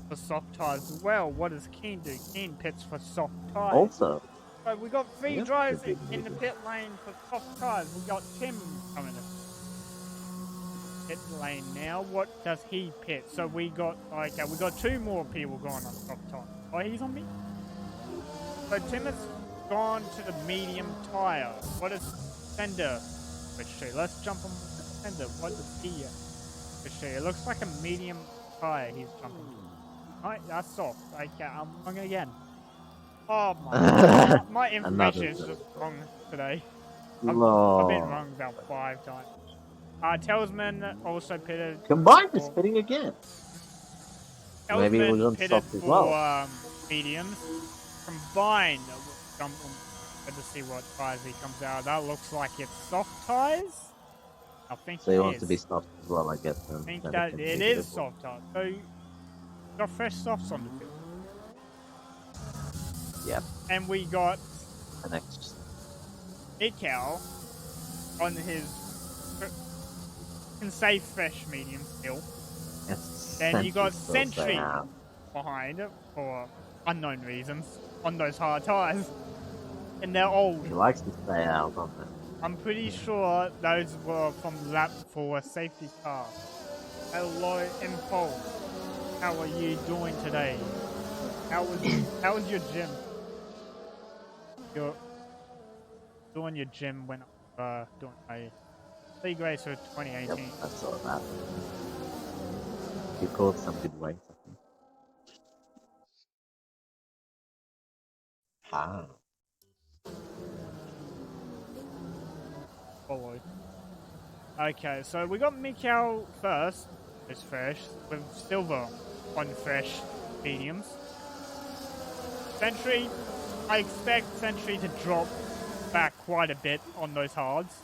for soft tires as well. What does Keen do? Keen pits for soft tires. Also, so we got three drives in the pit lane for soft tires. We got Tim coming in pit lane now. What does he pit? So we got we got two more people going on soft tires. Oh, he's on me. So Tim has gone to the medium tire. What does Fender switch to? Let's jump on Fender. What does he switch to? It looks like a medium tire he's jumping to. Right, that's soft. Okay, I'm wrong again. Oh my my information is just wrong today. I've been wrong about 5 times. Talisman also pitted. Combined is pitting again. Talisman maybe it was on soft as well. Mediums. Combined, jump on to see what tires he comes out. That looks like it's soft tires. I think so he wants to be soft as well, I guess. I think that it is soft tires. So got fresh softs on the field. Yep. And we got an extra Mikal on his can say fresh medium still. Yes, then you got Sentry behind for unknown reasons on those hard tires. And they're old. He likes to stay out, doesn't he? I'm pretty sure those were from lap 4 safety car. Hello, Info. How are you doing today? How was your gym? You're doing your gym when doing my league race for 2018. Yep, I saw that. You called some good weight, I think. Ah. Follow. Okay, so we got Mikal first, is fresh, with Silver on fresh mediums. Sentry, I expect Sentry to drop back quite a bit on those hards.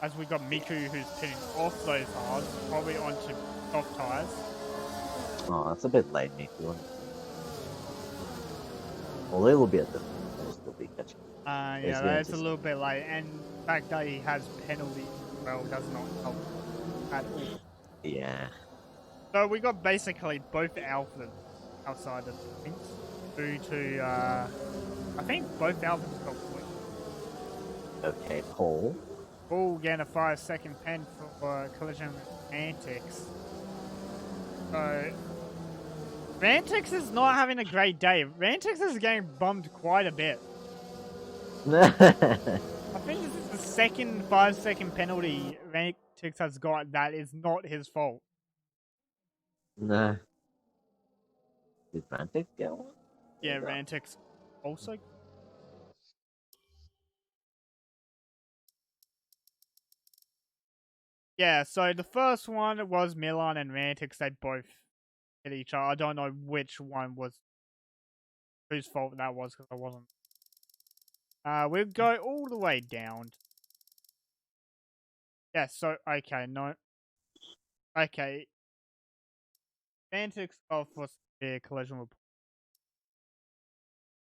As we got Miku who's pitting off those hards, probably onto soft tires. Oh, that's a bit late, Miku. Well, it will be at the will still be catching. Yeah, that's a little bit late, and the fact that he has penalty well does not help at all. Yeah. So we got basically both alphas outside of the things due to I think both alphas got points. Okay, Paul. Paul getting a 5-second pen for collision with Antics. So Rantix is not having a great day. Rantix is getting bummed quite a bit. I think this is the second 5-second penalty Rantix has got that is not his fault. Nah. Did Rantix get one? Yeah, Rantix also. Yeah, so the first one was Milan and Rantix. They both hit each other. I don't know which one was whose fault that was because I wasn't. We'll go all the way down. Yeah, so, okay, no. Okay. Rantix off was the collision with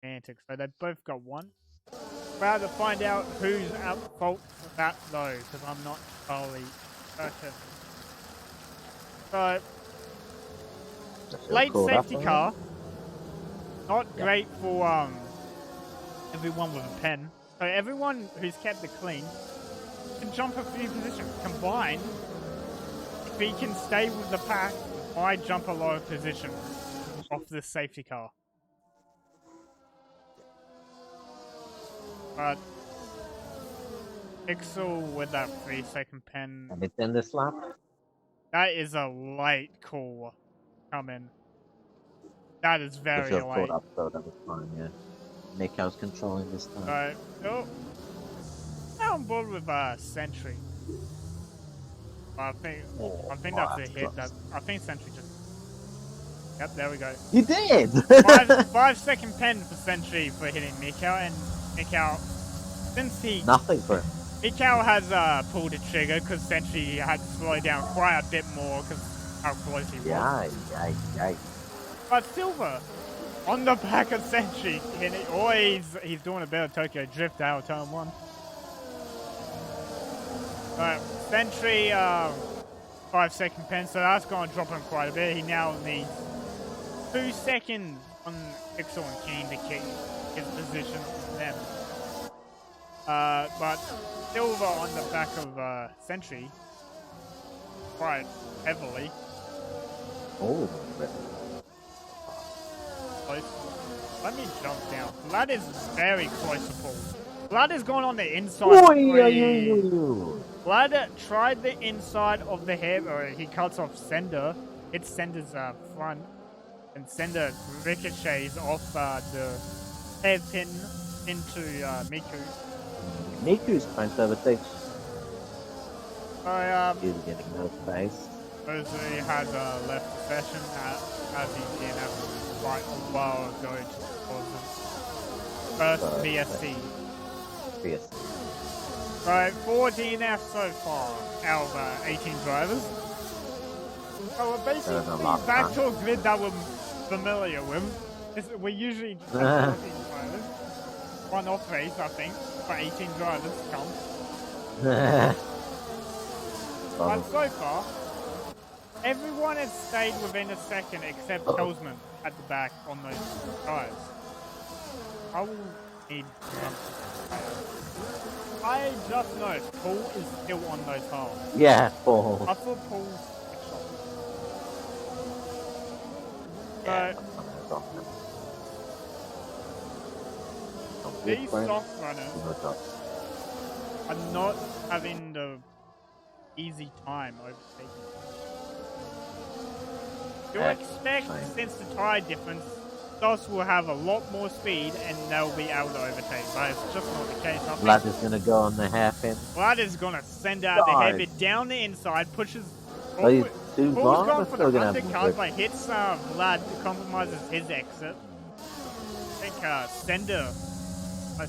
Rantix, so they both got one. We're about to find out who's at fault for that though, because I'm not totally certain. So, late safety car. Not great for everyone with a pen. So everyone who's kept it clean can jump a few positions. Combined, if he can stay with the pack, might jump a lower position off this safety car. But Pixel with that 3-second pen. And it's in this lap. That is a late call coming. That is If very you're caught late. up though, that was fine, yeah. Mikael's controlling this time. Oh, now I'm bored with Sentry. I think Oh, that's a that's hit. close. I think Sentry just. Yep, there we go. You did! 5-second pen for Sentry for hitting Mikael, and Mikael, since he Nothing for him. Mikael has pulled the trigger because Sentry had to slow down quite a bit more because how close he was. Yeah. But Silver on the back of Sentry, and he's doing a bit of Tokyo Drift out of turn 1. But Sentry 5-second pen, so that's going to drop him quite a bit. He now needs 2 seconds on Pixel and Keen to keep his position on them. But Silver on the back of Sentry quite heavily. Oh, Close. Let me jump down. Vlad is very close to Paul. Vlad is going on the inside. Vlad tried the inside of the hair, or he cuts off Sender. Hits Sender's front, and Sender ricochets off the hairpin into Miku. Miku's trying to overtake. So, He's getting no space. Mosley had left the session as he did have quite a while ago to cause first VSC. Right, 4 DNF so far out of 18 drivers. So we're basically back to a grid that we're familiar with. We usually just have 14 drivers. One off race, I think, for 18 drivers counts. But so far, everyone has stayed within a second except Kelsman at the back on those tires. I will need I just noticed Paul is still on those tires. Yeah, Paul. I thought Paul's these soft runners are not having the easy time overtaking. You expect, since the tire difference, DOS will have a lot more speed and they'll be able to overtake, but it's just not the case. Vlad is going to go on the hairpin. Vlad is going to send out the hairpin down the inside, pushes... Paul's gone for the undercut, but hits Vlad, compromises his exit. I think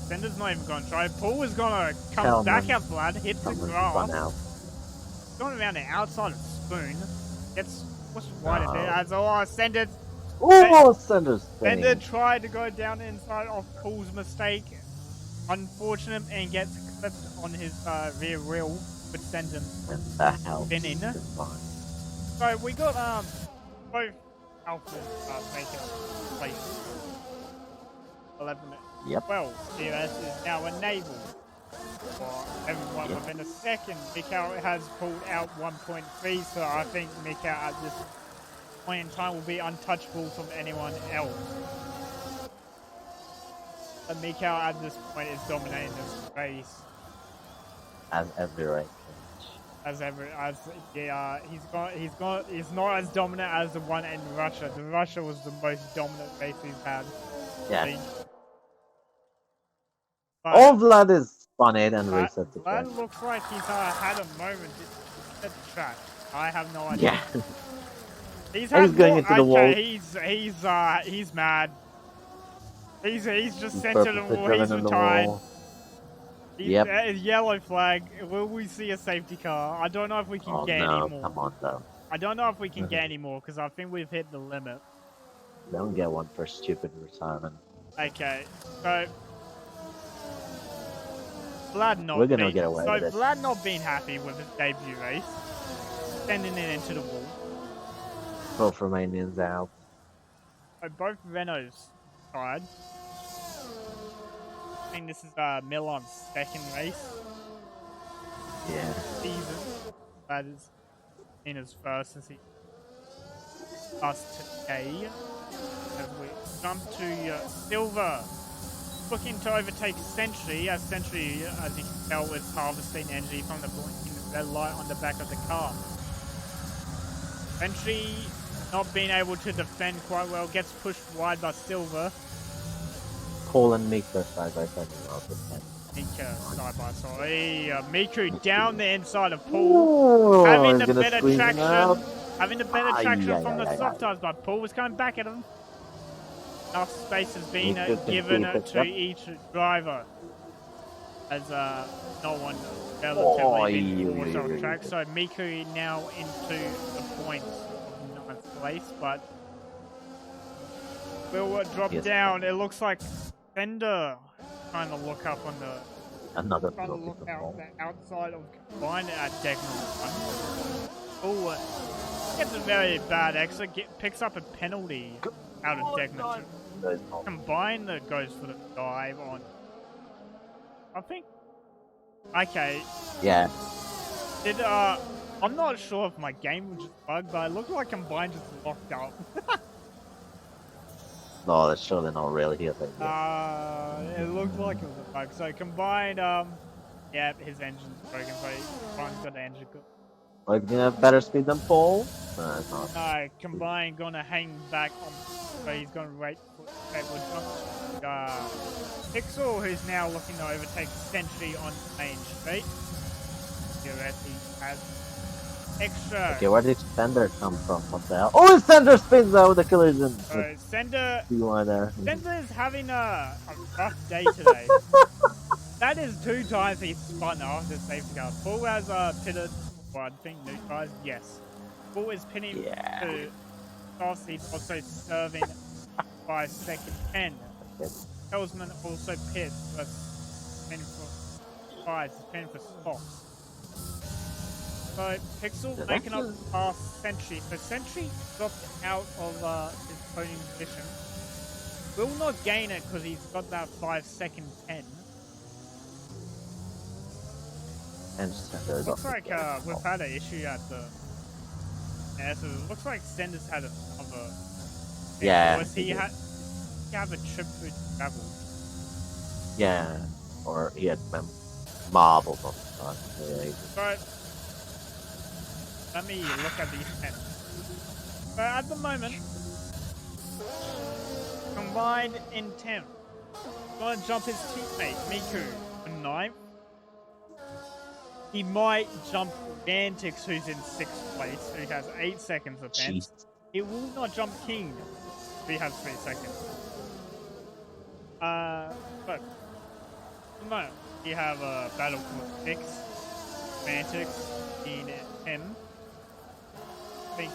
Sender's not even going to try. Paul is going to come back at Vlad, hits the grass. Going around the outside of Spoon. Gets pushed wide a bit. As Sender... Sender tried to go down the inside of Paul's mistake. Unfortunate, and gets clipped on his rear wheel, which sends him spinning. So we got both Alphas making place. 11. Yep. 12. CS is now enabled for everyone within a second. Mikael has pulled out 1.3, so I think Mikael at this point in time will be untouchable from anyone else. But Mikael at this point is dominating this race. As every race. He's not as dominant as the one in Russia. The Russia was the most dominant race he's had. Yeah. But all Vlad is spun in and reset the track. Vlad looks like he's had a moment at the track. I have no idea. Yeah. He's going into the wall. He's mad. He's just centered on the wall. He's retired. Yellow flag. Will we see a safety car? I don't know if we can get any more. Come on, though. I don't know if we can get any more because I think we've hit the limit. Don't get one for stupid retirement. Okay, so Vlad not We're gonna get away with this. Vlad not being happy with his debut race, sending it into the wall. Both Romanians out. So both Renaults tired. I think this is Milan's second race. Yeah. Season. That is in his first as he us today. As we jump to Silver. looking to overtake Sentry, as Sentry, as you can tell, is harvesting energy from the blinking red light on the back of the car. Sentry not being able to defend quite well, gets pushed wide by Silver. Cole and Mika side by side out of 10. Mika side by side. Hey, Miku down the inside of Paul. Ooh, Having he's the gonna better squeeze him out. traction. Having the better traction from the soft tires, but Paul was coming back at him. Enough space has been given to each driver. As no one relatively been forced off track. So Miku now into the points of 9th place, but will drop down. It looks like Fender trying to look up on the trying to look out the outside of Combine at Degnal 1. Oh, gets a very bad exit. Picks up a penalty out of Degnal 2. Combine that goes for the dive on. I think. Okay. Yeah. I'm not sure if my game was just bugged, but it looked like Combine just locked up. No, that's surely not real here. It looked like it was a bug. So Combine, yeah, his engine's broken, so Combine's got the engine. Oh, he's gonna have better speed than Paul? No, Combine gonna hang back on, so he's gonna wait for the jump. Pixel, who's now looking to overtake Sentry on Main Street. He has extra. Okay, where did Sender come from? What the hell? Oh, Sender spins out with the collision. So Sender is having a rough day today. That is 2 times he spun after safety car. Paul has pitted, well, I think neutralized, yes. Paul is pinning to Sauce. He's also serving by second 10. Helsman also pit for pin for 5, pin for stops. So Pixel making up past Sentry. So Sentry dropped out of his podium position. Will not gain it because he's got that 5-second 10. And looks like we've had an issue at the. Yeah, so it looks like Sender's had another. Yeah. Was he have a trip through travel? Yeah, or he had marbles on the side. But let me look at these 10. So at the moment, Combined in 10th. Gonna jump his teammate Miku in 9th. He might jump Antix, who's in 6th place, who has 8 seconds of fence. He will not jump King, who has 3 seconds. But no, you have a battle for 6, Mantix in 10. I think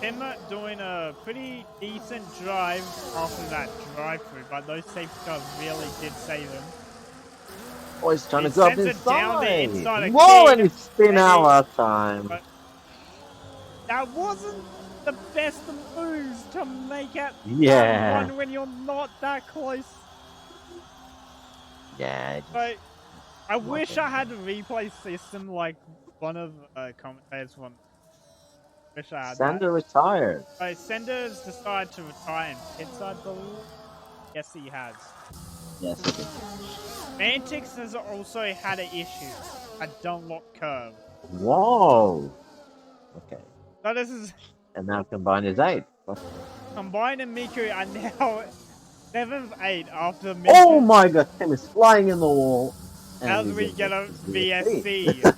him doing a pretty decent drive after that drive-through, but those safety cars really did save him. Oh, he's trying to go up inside. Whoa, and he spin out last time. That wasn't the best of moves to make it one when you're not that close. Yeah. So, I wish I had a replay system like one of commentators one. Wish I had Sender retired. So Sender's decided to retire in pits, I believe. Yes, he has. Yes, he did. Mantix has also had an issue. A don't lock curve. Whoa. Okay. So this is. And now Combine is 8. Combine and Miku are now 7th, 8 after Miku. Oh my god, Tim is flying in the wall. As we get a VSC.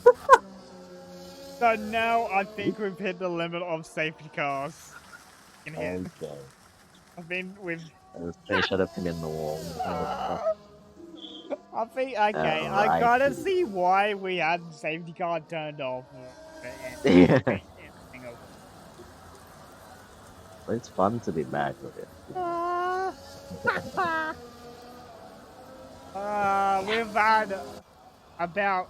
So now I think we've hit the limit of safety cars in here. Okay. I think we've. They should have him in the wall. I think, okay, I gotta see why we had safety car turned off. Yeah. It's fun to be back with it. We've had about.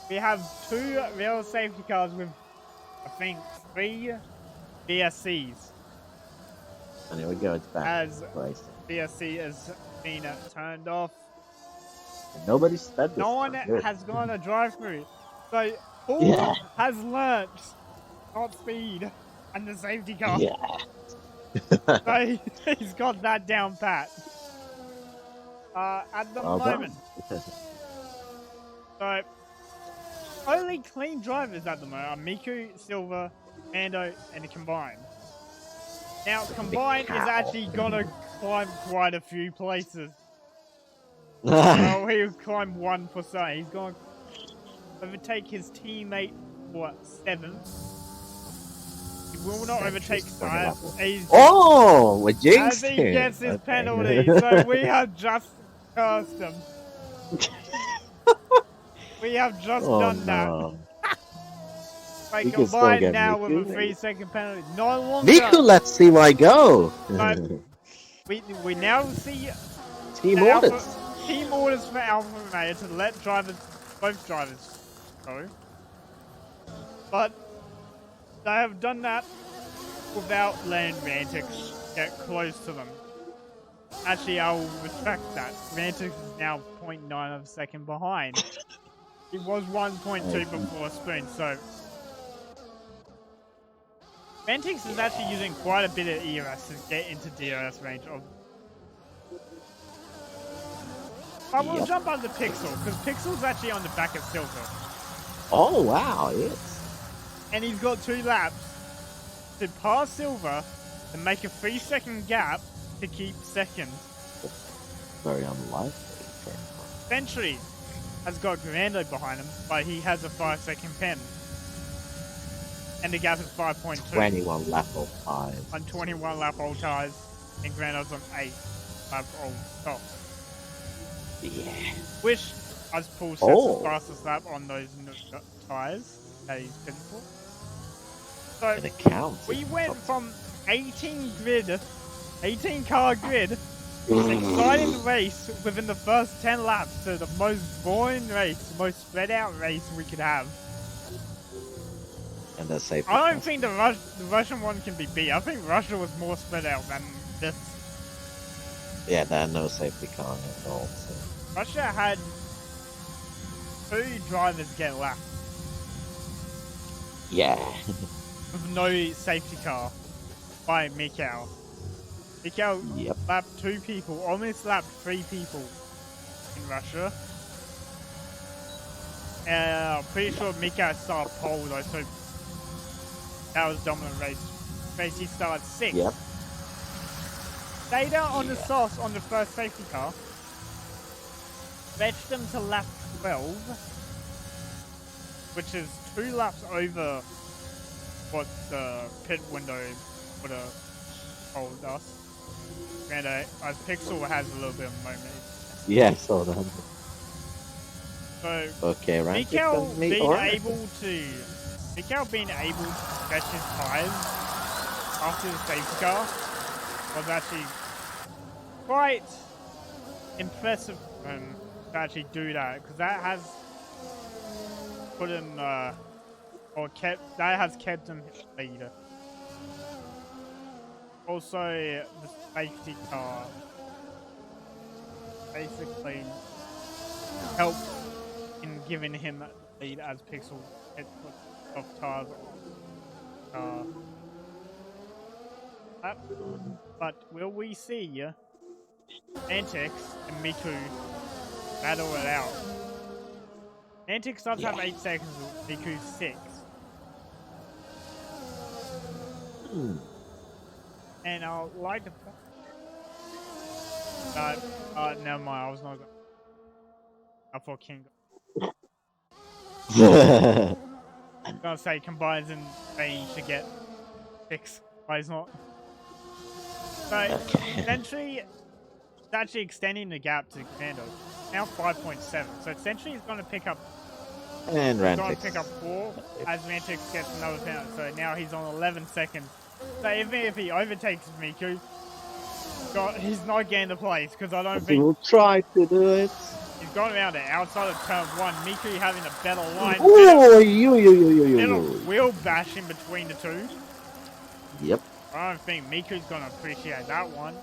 We have 2 real safety cars with, I think, 3 VSCs. And here we go, it's back. As VSC has been turned off. And nobody sped this. No one has gone a drive-through. So, Paul has learnt not speed and the safety car. Yeah. So, he's got that down pat. at the Well moment. done. So, only clean drivers at the moment are Miku, Silver, Mando, and Combine. Now, Combine is actually gonna climb quite a few places. Well, he'll climb one for say. He's gonna overtake his teammate for 7th. He will not overtake Oh, we as jinxed he him. gets his Okay. penalty. So we have just cursed him. We have just done no. that. Like We can still Combined get now with a Miku. 3-second penalty. No longer. Miku lets CY go. But we now see Team orders. team orders for Alpha Romeo to let both drivers go. But they have done that without letting Rantix get close to them. Actually, I'll retract that. Rantix is now 0.9 of a second behind. He was 1.2 before Spoon, so Rantix is actually using quite a bit of ERS to get into DRS range of. But we'll jump under Pixel, because Pixel's actually on the back of Silver. Oh wow, yes. And he's got 2 laps to pass Silver and make a 3-second gap to keep second. Very unlikely. Sentry has got Grando behind him, but he has a 5-second pen. And the gap is 5.2. 21 lap old tires. On 21 lap old tires, and Grando's on 8 lap old stock. Yeah. Which, as Paul sets the fastest lap on those tires that he's been for. So, it counts. we went from 18 car grid, exciting race within the first 10 laps to the most boring race, the most spread out race we could have. And the safety I don't think the Russian one can be beat. I think Russia was more spread out than this. Yeah, there are no safety car at all. So. Russia had 2 drivers get lapped. Yeah. With no safety car by Mikhail. Mikhail lapped 2 people, almost lapped 3 people in Russia. I'm pretty sure Mikhail started pole though, so that was dominant race. Basically started 6th. Yep. Stayed out on the sauce on the first safety car. Fetched them to lap 12, which is 2 laps over what the pit window would have told us. And as Pixel has a little bit of moment. Yeah, so that. So, okay, right. Mikhail being able to stretch his tires after the safety car was actually quite impressive for him to actually do that, because that has put him that has kept him leader. Also, the safety car basically helped in giving him the lead as Pixel hit off tires. But will we see Antix and Miku battle it out? Antix does have 8 seconds, Miku 6. And I'll like to. Never mind. I was not going. I thought King. I'm gonna say combines and they should get 6, but he's not. So Sentry is actually extending the gap to Commando. Now 5.7. So Sentry is gonna pick up. And Rantix. Going to pick up 4 as Rantix gets another penalty. So now he's on 11 seconds. So even if he overtakes Miku, he's not getting the place, because I don't think he will try to do it. He's gone around it outside of turn 1. Miku having a better line. Little wheel bash in between the 2. Yep. I don't think Miku's going to appreciate that one.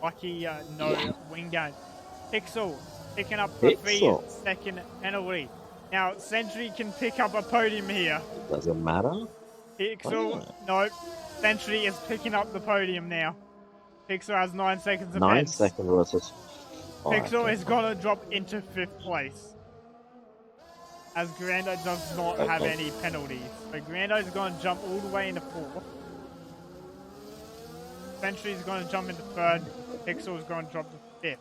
Lucky no wing down. Pixel picking up the 3-second penalty. Now, Sentry can pick up a podium here. Doesn't matter. Pixel, no. Sentry is picking up the podium now. Pixel has 9 seconds of 9 seconds versus Oh, Pixel okay, is gonna drop into 5th place, as Grando does not have okay. any penalties. So Grando is gonna jump all the way into 4th. Sentry is gonna jump into 3rd. Pixel is gonna drop to 5th.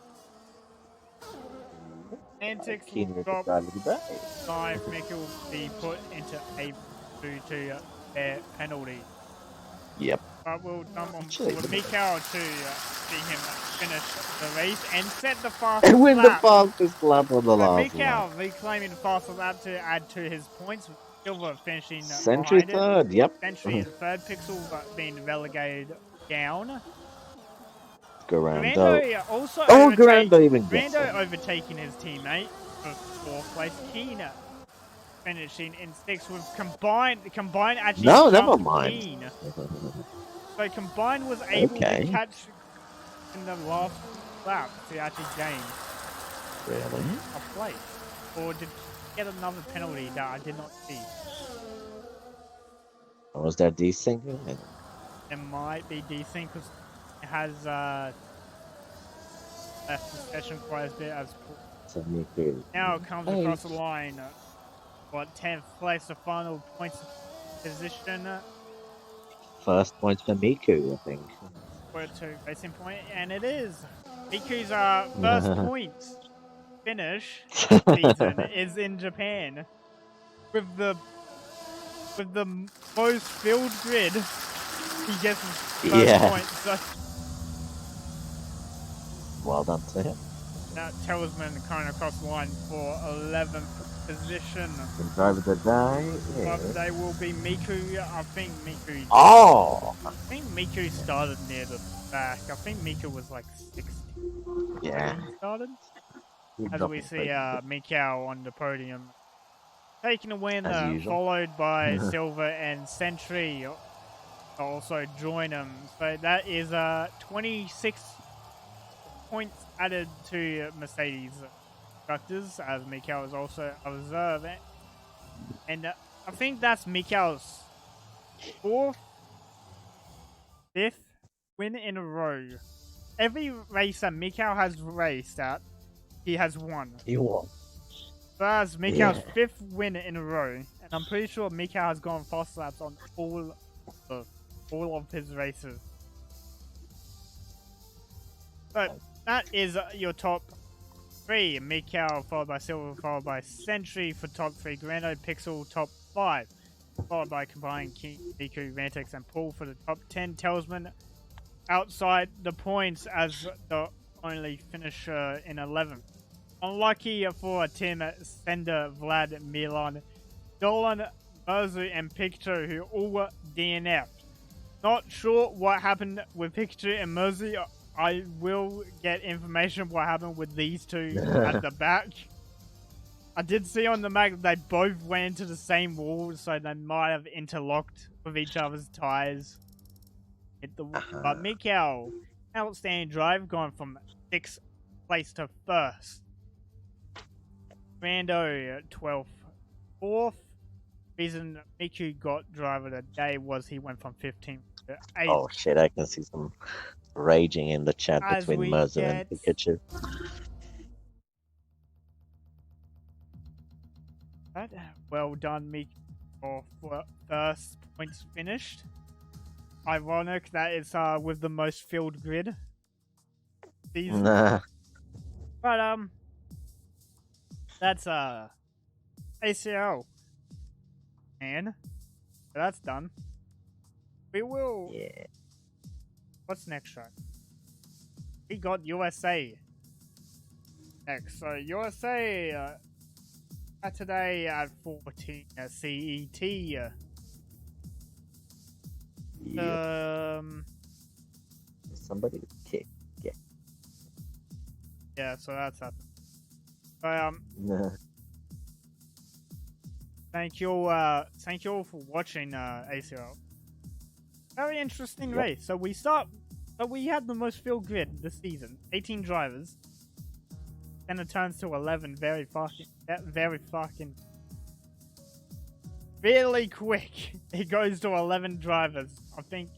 Antics will Keen drop driver today. 9th. Mickey will be put into 8th due to their penalty. Yep. But we'll jump on Actually, with Mikhail to see him finish the race and set the and fastest win the lap. fastest lap on the So last lap. Mikhail reclaiming the fastest lap to add to his points. Silver finishing Sentry behind it. third, yep. Sentry in 3rd. Pixel being relegated down. Garando. Grando also Oh, Garando even gets Grando him. overtaking his teammate for 4th place. Keen finishing in 6th with Combined actually No, never jumped mind. Keen. So Combined was able to Okay. catch in the last lap to actually gain Really? a place. Or did get another penalty that I did not see. Or was that desyncing? It might be desync because it has left the session quite a bit as now it comes across the line. What 10th place, the final points position. First points for Miku, I think. For to racing point, and it is Miku's first points finish this season is in Japan with the most filled grid. He gets his first point. So well done to him. that Talisman coming across the line for 11th position. The driver to die. But they will be Miku. I think Miku. Oh! I think Miku started near the back. I think Miku was like 60. Yeah. When he started. He's As we see Mikau on the podium taking a win, followed by Silver and Sentry also join him. So that is 26 points added to Mercedes constructors, as Mikau is also observed. And I think that's Mikau's 4th, 5th win in a row. Every race that Mikau has raced at, he has won. He won. That's Mikau's 5th win in a row, and I'm pretty sure Mikau has gone fast laps on all of his races. But that is your top 3. Mikau followed by Silver, followed by Sentry for top 3. Grando, Pixel top 5, followed by Combined, Miku, Rantex, and Paul for the top 10. Talisman outside the points as the only finisher in 11th. Unlucky for Tim, Sender, Vlad, Milan, Dolan, Merzu, and Picture, who all DNF'd. Not sure what happened with Picture and Merzu. I will get information of what happened with these two at the back. I did see on the map that they both went into the same wall, so they might have interlocked with each other's tires. Hit the wall. But Mikau, outstanding drive, going from 6th place to 1st. Rando 12th, 4th. Reason Miku got driver of the day was he went from 15th to 8th. Oh shit, I can see some raging in the chat between Merzu and Pikachu. Well done, Miku, for 1st points finished. Ironic that it's with the most filled grid season. Nah. But that's ACRL. And so that's done. We will. Yeah. What's next track? We got USA next. So USA Saturday at 14 CET. Somebody kick. Yeah, so that's happened. But Nah. thank you all for watching ACRL. Very interesting race. So we had the most filled grid this season, 18 drivers. Then it turns to 11 very fucking really quick. It goes to 11 drivers. I think